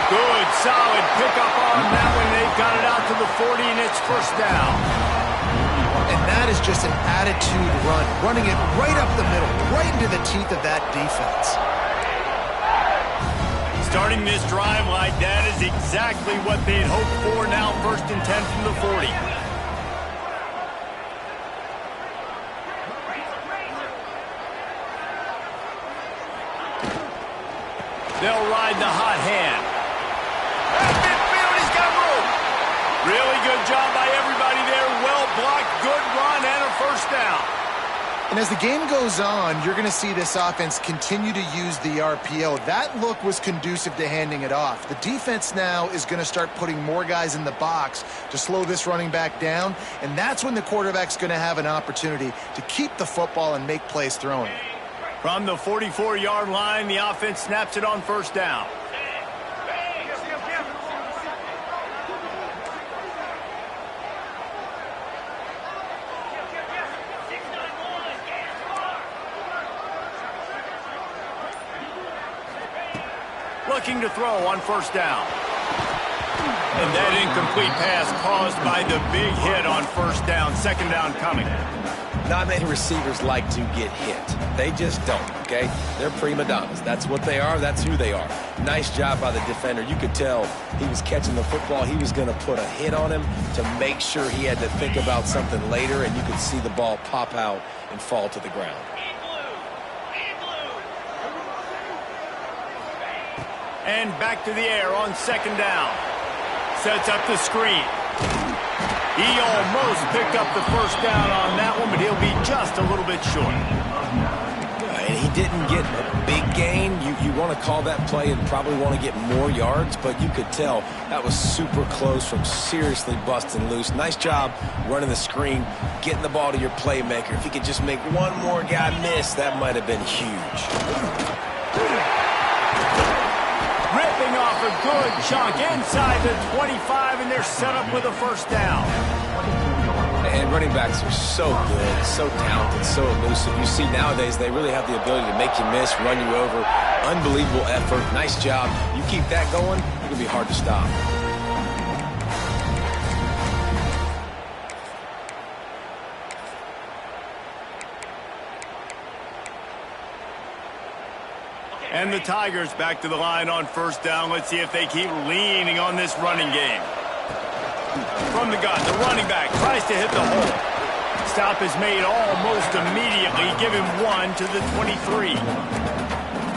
Good, solid pickup on that one. They've got it out to the 40, and it's first down. And that is just an attitude run, running it right up the middle, right into the teeth of that defense. Starting this drive like that is exactly what they'd hoped for. Now 1st and 10 from the 40. They'll ride the hot hand. At midfield, he's got room. Really good job by everybody there. Well blocked, good run, and a first down. And as the game goes on, you're going to see this offense continue to use the RPO. That look was conducive to handing it off. The defense now is going to start putting more guys in the box to slow this running back down, and that's when the quarterback's going to have an opportunity to keep the football and make plays throwing. From the 44-yard line, the offense snaps it on first down. Looking to throw on first down. And that incomplete pass caused by the big hit on first down. Second down coming. Not many receivers like to get hit. They just don't, okay? They're prima donnas. That's what they are. That's who they are. Nice job by the defender. You could tell he was catching the football. He was going to put a hit on him to make sure he had to think about something later, and you could see the ball pop out and fall to the ground. And back to the air on second down. Sets up the screen. He almost picked up the first down on that one, but he'll be just a little bit short. And he didn't get a big gain. You want to call that play and probably want to get more yards, but you could tell that was super close from seriously busting loose. Nice job running the screen, getting the ball to your playmaker. If he could just make one more guy miss, that might have been huge. Ripping off a good chunk inside the 25, and they're set up with a first down. And running backs are so good, so talented, so elusive. You see nowadays they really have the ability to make you miss, run you over. Unbelievable effort. Nice job. You keep that going, it'll be hard to stop. And the Tigers back to the line on first down. Let's see if they keep leaning on this running game. From the gun, the running back tries to hit the hole. Stop is made almost immediately. Give him 1 to the 23.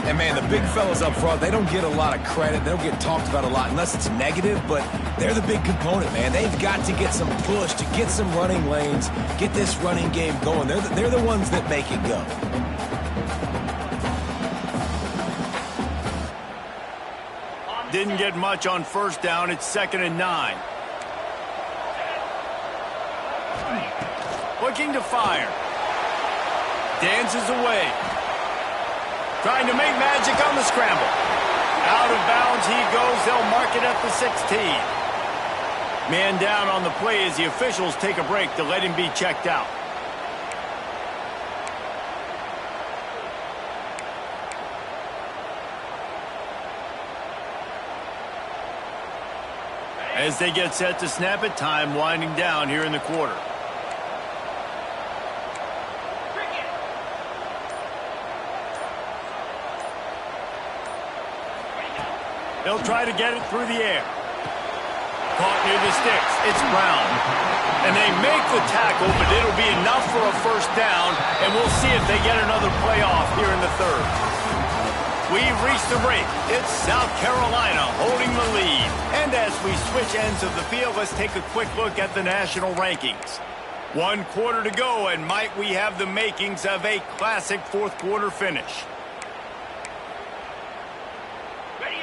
And, man, the big fellas up front, they don't get a lot of credit. They don't get talked about a lot unless it's negative, but they're the big component, man. They've got to get some push, to get some running lanes, get this running game going. They're the ones that make it go. Didn't get much on first down. It's 2nd and 9. Looking to fire. Dances away. Trying to make magic on the scramble. Out of bounds he goes. They'll mark it at the 16. Man down on the play as the officials take a break to let him be checked out. As they get set to snap it, time winding down here in the quarter. They'll try to get it through the air. Caught near the sticks. It's Brown. And they make the tackle, but it'll be enough for a first down, and we'll see if they get another playoff here in the third. We've reached the break. It's South Carolina holding the lead. And as we switch ends of the field, let's take a quick look at the national rankings. 1 quarter to go, and might we have the makings of a classic fourth quarter finish.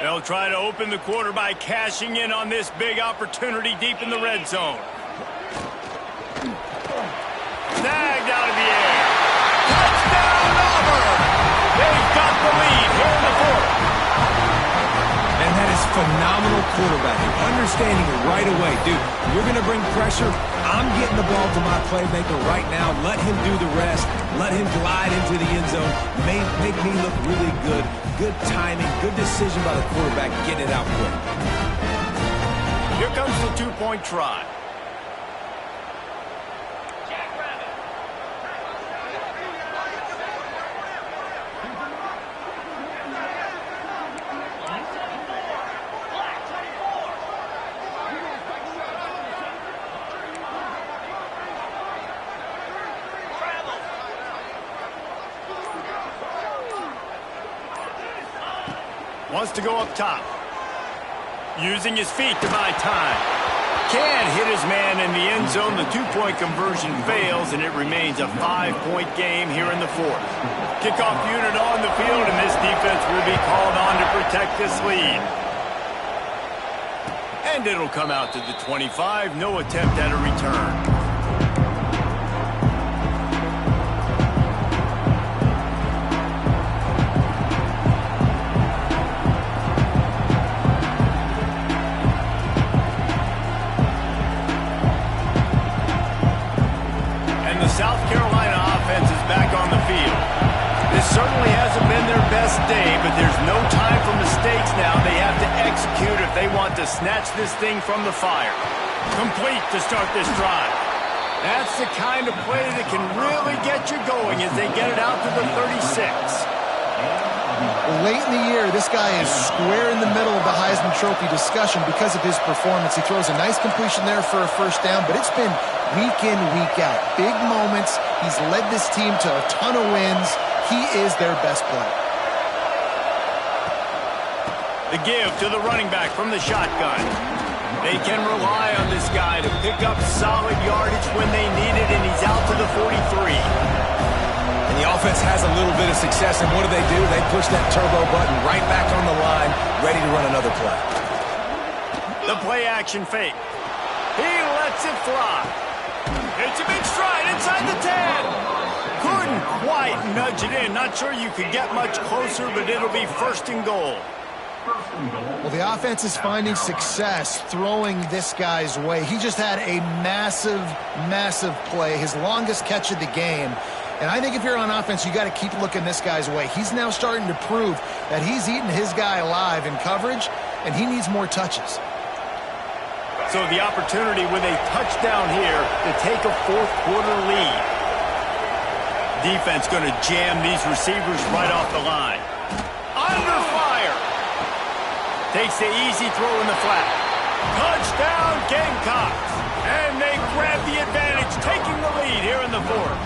They'll try to open the quarter by cashing in on this big opportunity deep in the red zone. Snagged out of the air. Touchdown, Auburn! They've got the lead here in the fourth. And that is phenomenal quarterbacking. Understanding it right away. Dude, you're going to bring pressure. I'm getting the ball to my playmaker right now. Let him do the rest. Let him glide into the end zone. Make me look really good. Good timing. Good decision by the quarterback. Getting it out quick. Here comes the two-point try. Wants to go up top. Using his feet to buy time. Can't hit his man in the end zone. The two-point conversion fails, and it remains a 5-point game here in the fourth. Kickoff unit on the field, and this defense will be called on to protect this lead. And it'll come out to the 25. No attempt at a return. South Carolina offense is back on the field. This certainly hasn't been their best day, but there's no time for mistakes now. They have to execute if they want to snatch this thing from the fire. Complete to start this drive. That's the kind of play that can really get you going as they get it out to the 36. Late in the year, this guy is square in the middle of the Heisman Trophy discussion because of his performance. He throws a nice completion there for a first down, but it's been week in, week out. Big moments. He's led this team to a ton of wins. He is their best player. The give to the running back from the shotgun. They can rely on this guy to pick up solid yardage when they need it, and he's out to the 43. And the offense has a little bit of success, and what do? They push that turbo button right back on the line, ready to run another play. The play-action fake. He lets it fly. It's a big stride inside the 10. Couldn't quite nudge it in. Not sure you could get much closer, but it'll be 1st and goal. Well, the offense is finding success throwing this guy's way. He just had a massive, massive play, his longest catch of the game. And I think if you're on offense, you got to keep looking this guy's way. He's now starting to prove that he's eating his guy alive in coverage, and he needs more touches. So the opportunity with a touchdown here to take a 4th quarter lead. Defense going to jam these receivers right off the line. Under fire. Takes the easy throw in the flat. Touchdown Gamecocks. And they grab the advantage, taking the lead here in the 4th.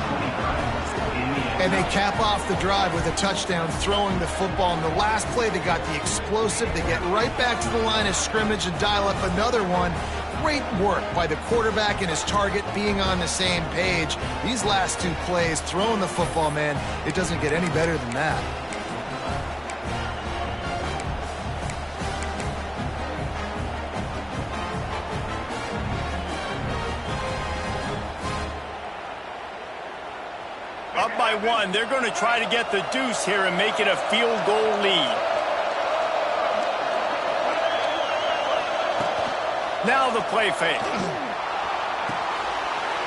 And they cap off the drive with a touchdown, throwing the football. In the last play, they got the explosive. They get right back to the line of scrimmage and dial up another one. Great work by the quarterback and his target being on the same page. These last 2 plays, throwing the football, man, it doesn't get any better than that. Up by 1, they're going to try to get the deuce here and make it a field goal lead. Now the play fake.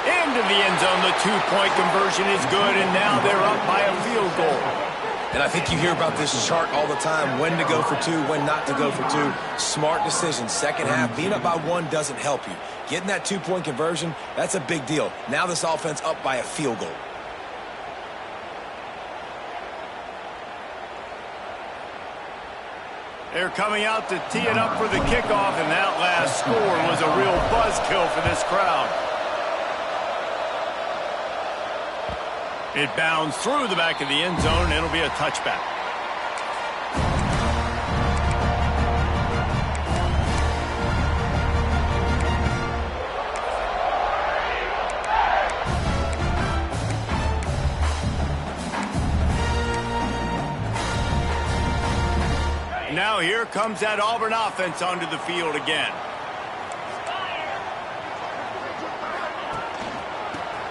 Into the end zone, the 2-point conversion is good, and now they're up by a field goal. And I think you hear about this chart all the time, when to go for 2, when not to go for 2. Smart decision. Second half, being up by 1 doesn't help you. Getting that 2-point conversion, that's a big deal. Now this offense up by a field goal. They're coming out to tee it up for the kickoff, and that last score was a real buzzkill for this crowd. It bounds through the back of the end zone, and it'll be a touchback. Now here comes that Auburn offense onto the field again.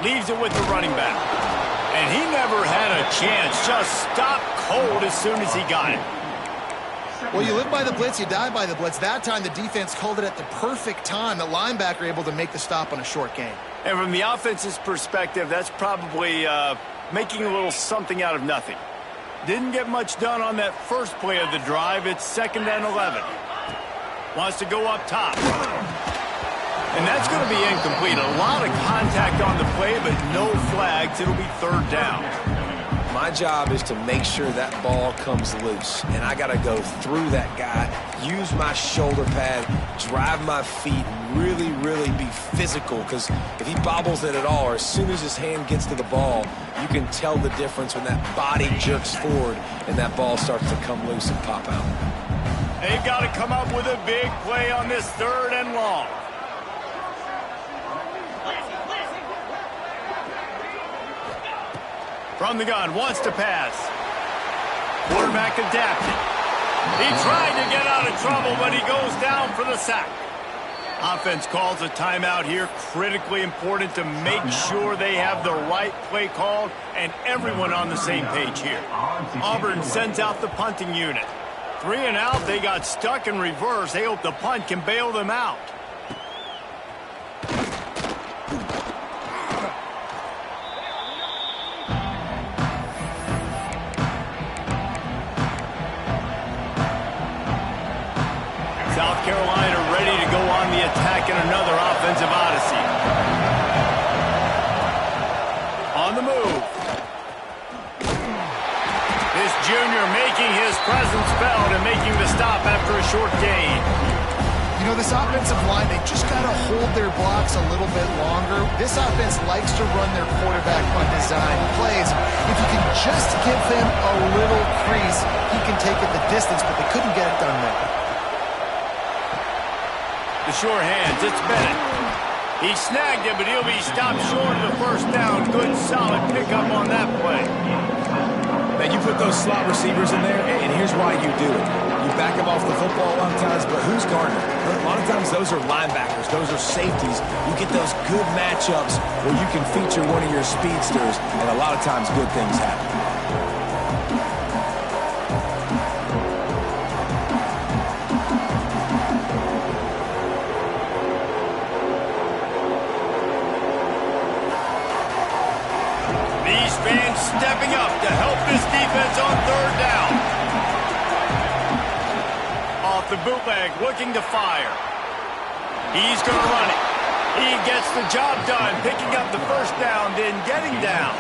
Leaves it with the running back. And he never had a chance. Just stopped cold as soon as he got it. Well, you live by the blitz, you die by the blitz. That time the defense called it at the perfect time. The linebacker able to make the stop on a short gain. And from the offense's perspective, that's probably making a little something out of nothing. Didn't get much done on that first play of the drive. It's 2nd and 11. Wants to go up top. And that's going to be incomplete. A lot of contact on the play, but no flags. It'll be 3rd down. My job is to make sure that ball comes loose. And I got to go through that guy, use my shoulder pad, drive my feet, really, really be physical. Because if he bobbles it at all, or as soon as his hand gets to the ball, you can tell the difference when that body jerks forward and that ball starts to come loose and pop out. They've got to come up with a big play on this 3rd and long. From the gun, wants to pass. Quarterback adapted. He tried to get out of trouble, but he goes down for the sack. Offense calls a timeout here. Critically important to make sure they have the right play called and everyone on the same page here. Auburn sends out the punting unit. 3 and out, they got stuck in reverse. They hope the punt can bail them out. South Carolina ready to go on the attack in another offensive odyssey. On the move. This junior making his presence felt and making the stop after a short gain. You know, this offensive line, they just got to hold their blocks a little bit longer. This offense likes to run their quarterback on design plays. If you can just give him a little crease, he can take it the distance, but they couldn't get it done there. The sure hands, it's Bennett. He snagged it, but he'll be stopped short of the first down. Good, solid pickup on that play. Now, you put those slot receivers in there, and here's why you do it. You back them off the football a lot of times, but who's guarding them? A lot of times, those are linebackers. Those are safeties. You get those good matchups where you can feature one of your speedsters, and a lot of times, good things happen. Fans stepping up to help this defense on third down. Off the bootleg, looking to fire. He's going to run it. He gets the job done, picking up the first down, then getting down.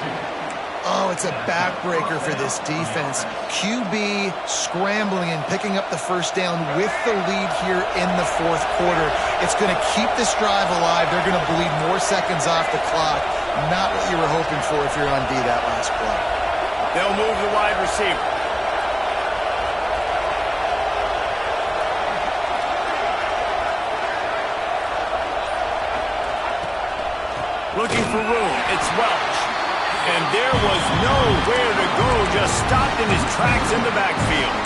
Oh, it's a backbreaker for this defense. QB scrambling and picking up the first down with the lead here in the fourth quarter. It's going to keep this drive alive. They're going to bleed more seconds off the clock. Not what you were hoping for if you're on D that last play. They'll move the wide receiver. Looking for room. It's Welch. And there was nowhere to go. Just stopped in his tracks in the backfield.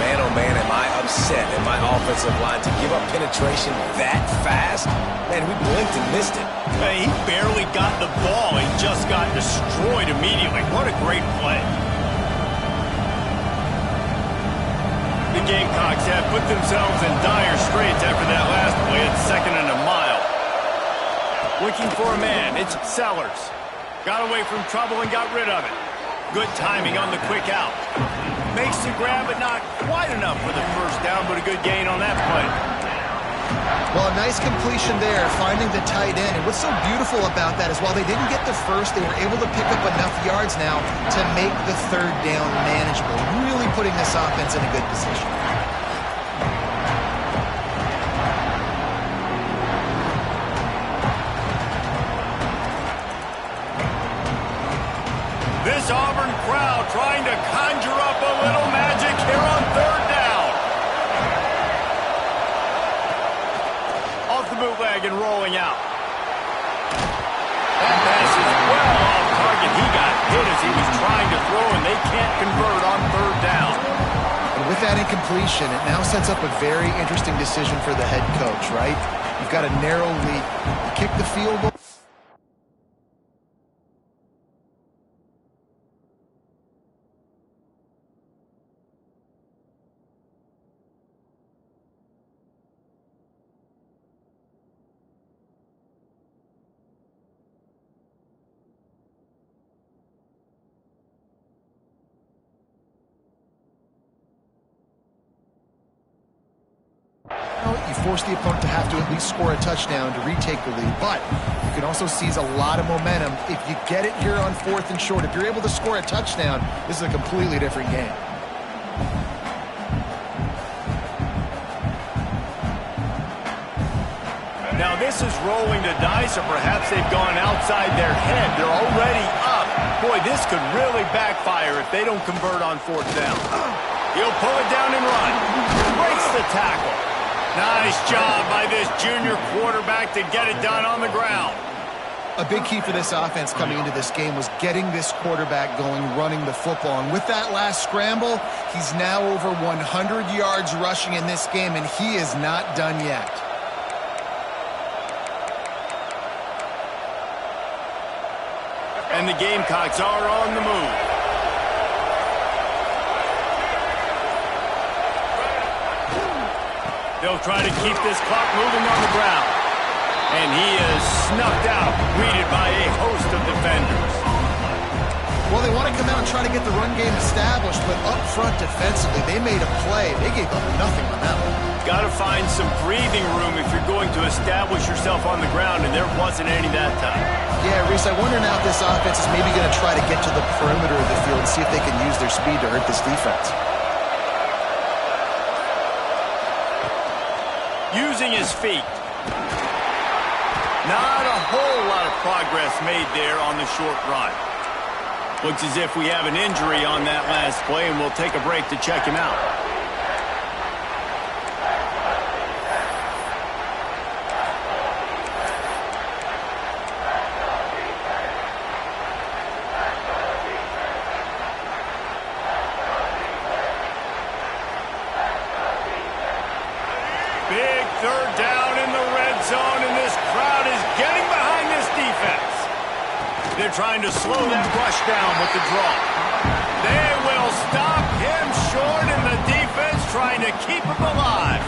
Man, oh man, am I upset at my offensive line to give up penetration that fast? Man, we blinked and missed it. He barely got the ball. He just got destroyed immediately. What a great play. The Gamecocks have put themselves in dire straits after that last play at 2nd and a mile. Looking for a man. It's Sellers. Got away from trouble and got rid of it. Good timing on the quick out. Makes the grab, but not quite enough for the first down, but a good gain on that play. Well, a nice completion there, finding the tight end. And what's so beautiful about that is while they didn't get the first, they were able to pick up enough yards now to make the third down manageable. Really putting this offense in a good position. This Auburn crowd trying to conjure up a little magic here on third down. Off the bootleg and rolling out. That pass is well off target. He got hit as he was trying to throw, and they can't convert on third down. And with that incompletion, it now sets up a very interesting decision for the head coach, right? You've got a narrow lead. You kick the field goal. You force the opponent to have to at least score a touchdown to retake the lead, but you can also seize a lot of momentum if you get it here on 4th and short. If you're able to score a touchdown, this is a completely different game. Now this is rolling the dice, or perhaps they've gone outside their head. They're already up. Boy, this could really backfire if they don't convert on 4th down. He'll pull it down and run. Breaks the tackle. Nice job by this junior quarterback to get it done on the ground. A big key for this offense coming into this game was getting this quarterback going, running the football. And with that last scramble, he's now over 100 yards rushing in this game, and he is not done yet. And the Gamecocks are on the move. They'll try to keep this clock moving on the ground. And he is snuffed out, greeted by a host of defenders. Well, they want to come out and try to get the run game established, but up front defensively, they made a play. They gave up nothing on that one. Got to find some breathing room if you're going to establish yourself on the ground, and there wasn't any that time. Yeah, Reese, I wonder now if this offense is maybe going to try to get to the perimeter of the field and see if they can use their speed to hurt this defense. Using his feet. Not a whole lot of progress made there on the short run. Looks as if we have an injury on that last play, and we'll take a break to check him out. they're trying to slow that rush down with the draw. They will stop him short, and the defense trying to keep him alive.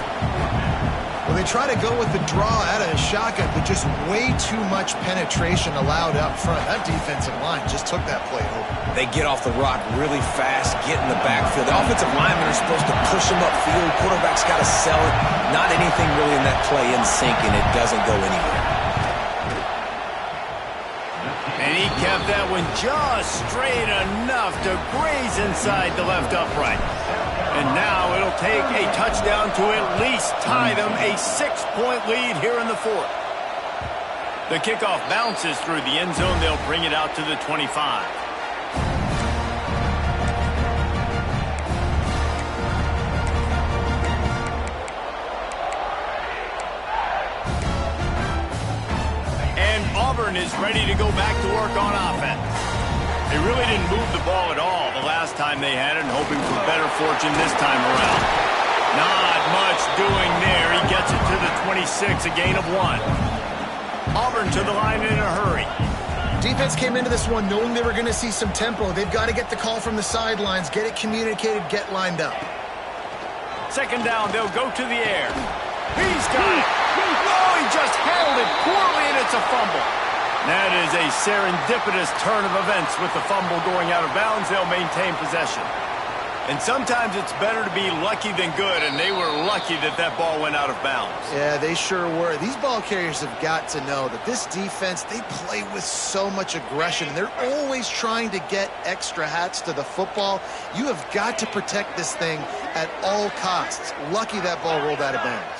Well, they try to go with the draw out of the shotgun, but just way too much penetration allowed up front. That defensive line just took that play over. They get off the rock really fast, get in the backfield. The offensive linemen are supposed to push them upfield. Quarterback's got to sell it. Not anything really in that play in sync, and it doesn't go anywhere. And he kept that one just straight enough to graze inside the left upright. And now it'll take a touchdown to at least tie them a 6-point lead here in the fourth. The kickoff bounces through the end zone. They'll bring it out to the 25. And Auburn is ready to go back to work on offense. They really didn't move the ball at all the last time they had it, and hoping for better fortune this time around. Not much doing there. He gets it to the 26, a gain of 1. Auburn to the line in a hurry. Defense came into this one knowing they were going to see some tempo. They've got to get the call from the sidelines, get it communicated, get lined up. Second down, they'll go to the air. He's got it. Oh, he just handled it poorly, and it's a fumble. That is a serendipitous turn of events. With the fumble going out of bounds, they'll maintain possession. And sometimes it's better to be lucky than good, and they were lucky that that ball went out of bounds. Yeah, they sure were. These ball carriers have got to know that this defense, they play with so much aggression, and they're always trying to get extra hats to the football. You have got to protect this thing at all costs. Lucky that ball rolled out of bounds.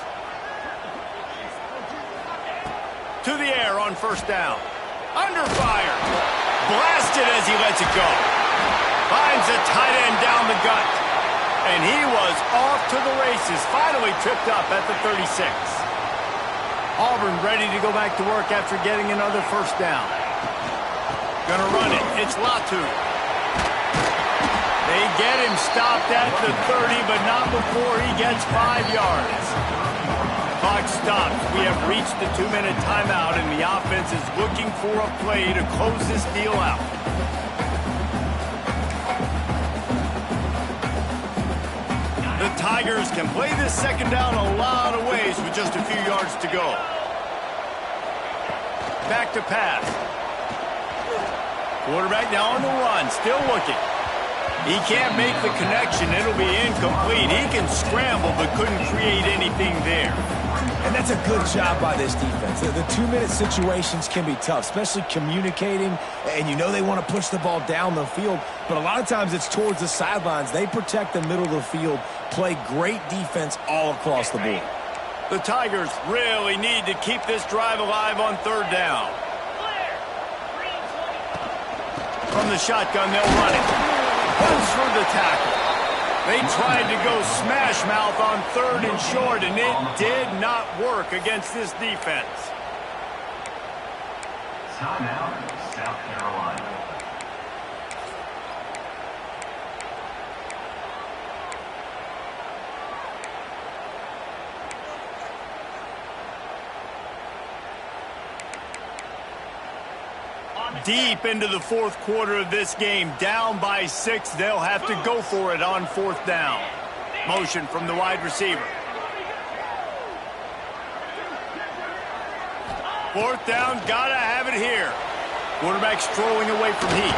To the air on first down. Under fire. Blasted as he lets it go. Finds a tight end down the gut. And he was off to the races. Finally tripped up at the 36. Auburn ready to go back to work after getting another first down. Gonna run it. It's Latu. They get him stopped at the 30, but not before he gets 5 yards. Clock stops. We have reached the 2-minute timeout, and the offense is looking for a play to close this deal out. The Tigers can play this second down a lot of ways with just a few yards to go. Back to pass. Quarterback now on the run, still looking. He can't make the connection. It'll be incomplete. He can scramble, but couldn't create anything there. And that's a good job by this defense. The 2-minute situations can be tough, especially communicating, and you know they want to push the ball down the field, but a lot of times it's towards the sidelines. They protect the middle of the field, play great defense all across the board. The Tigers really need to keep this drive alive on third down. From the shotgun, they'll run it. Runs for the tackle. They tried to go smash mouth on third and short, and it did not work against this defense. Timeout, South Carolina. Deep into the fourth quarter of this game, down by 6. They'll have to go for it on fourth down. Motion from the wide receiver. Fourth down, gotta have it here. Quarterback strolling away from heat.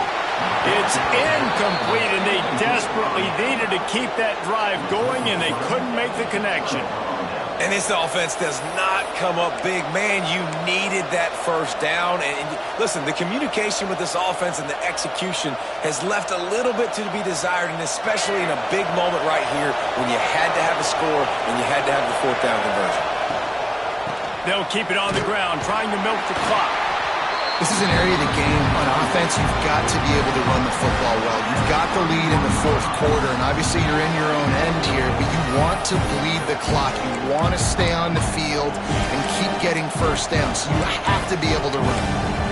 It's incomplete, and they desperately needed to keep that drive going, and they couldn't make the connection. And this offense does not come up big. Man, you needed that first down. And listen, the communication with this offense and the execution has left a little bit to be desired, and especially in a big moment right here when you had to have a score and you had to have the fourth down conversion. They'll keep it on the ground, trying to milk the clock. This is an area of the game on offense you've got to be able to run the football well. You've got the lead in the fourth quarter, and obviously you're in your own end here, but you want to bleed the clock. You want to stay on the field and keep getting first down, so you have to be able to run.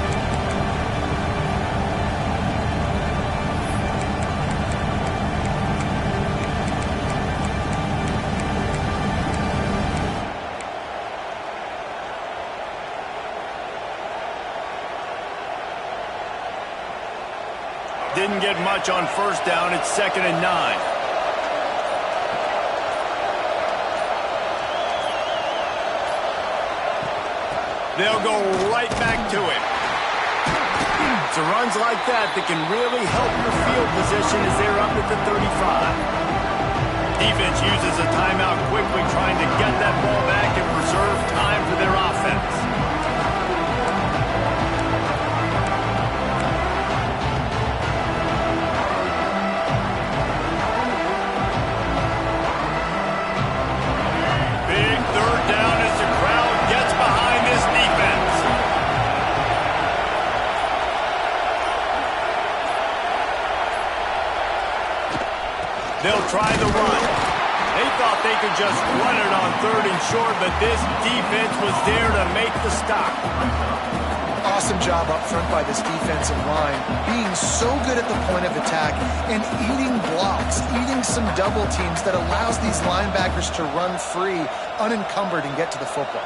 didn't get much on first down. It's 2nd and 9. They'll go right back to it. It's runs like that that can really help your field position as they're up at the 35. Defense uses a timeout quickly, trying to get that ball back and preserve time for their offense. Big 3rd down as the crowd gets behind this defense. They'll try the run. They thought they could just run it on 3rd and short, but this defense was there to make the stop. Awesome job up front by this defensive line, being so good at the point of attack and eating blocks, eating some double teams that allows these linebackers to run free, unencumbered, and get to the football.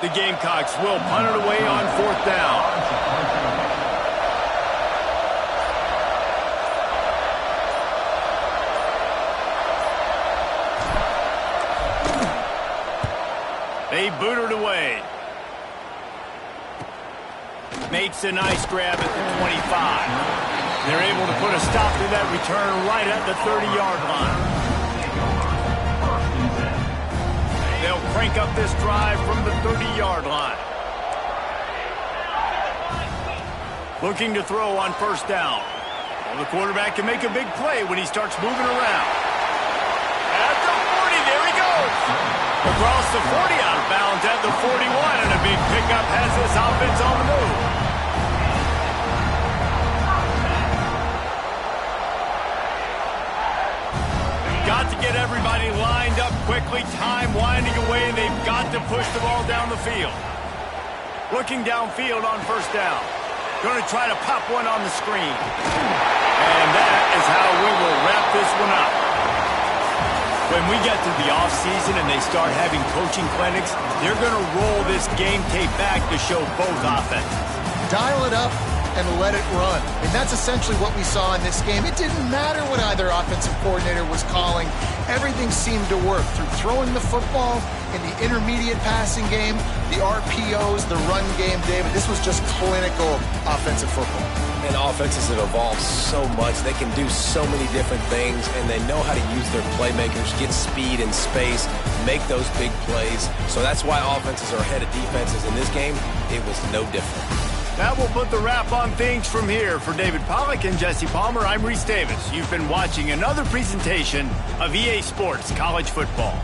The Gamecocks will punt it away on 4th down. They boot it away. Makes a nice grab at the 25. They're able to put a stop to that return right at the 30-yard line. They'll crank up this drive from the 30-yard line. Looking to throw on 1st down. Well, the quarterback can make a big play when he starts moving around. At the 40, there he goes. Across the 40, out of bounds at the 41, and a big pickup has this offense on the move. Got to get everybody lined up quickly, time winding away, and they've got to push the ball down the field. Looking downfield on 1st down. Going to try to pop one on the screen. And that is how we will wrap this one up. When we get to the offseason and they start having coaching clinics, they're going to roll this game tape back to show both offenses. Dial it up and let it run. And that's essentially what we saw in this game. It didn't matter what either offensive coordinator was calling. Everything seemed to work through throwing the football, in the intermediate passing game, the RPOs, the run game, David. This was just clinical offensive football. And offenses have evolved so much. They can do so many different things, and they know how to use their playmakers, get speed and space, make those big plays. So that's why offenses are ahead of defenses. In this game, it was no different. That will put the wrap on things from here. For David Pollack and Jesse Palmer, I'm Reese Davis. You've been watching another presentation of EA Sports College Football.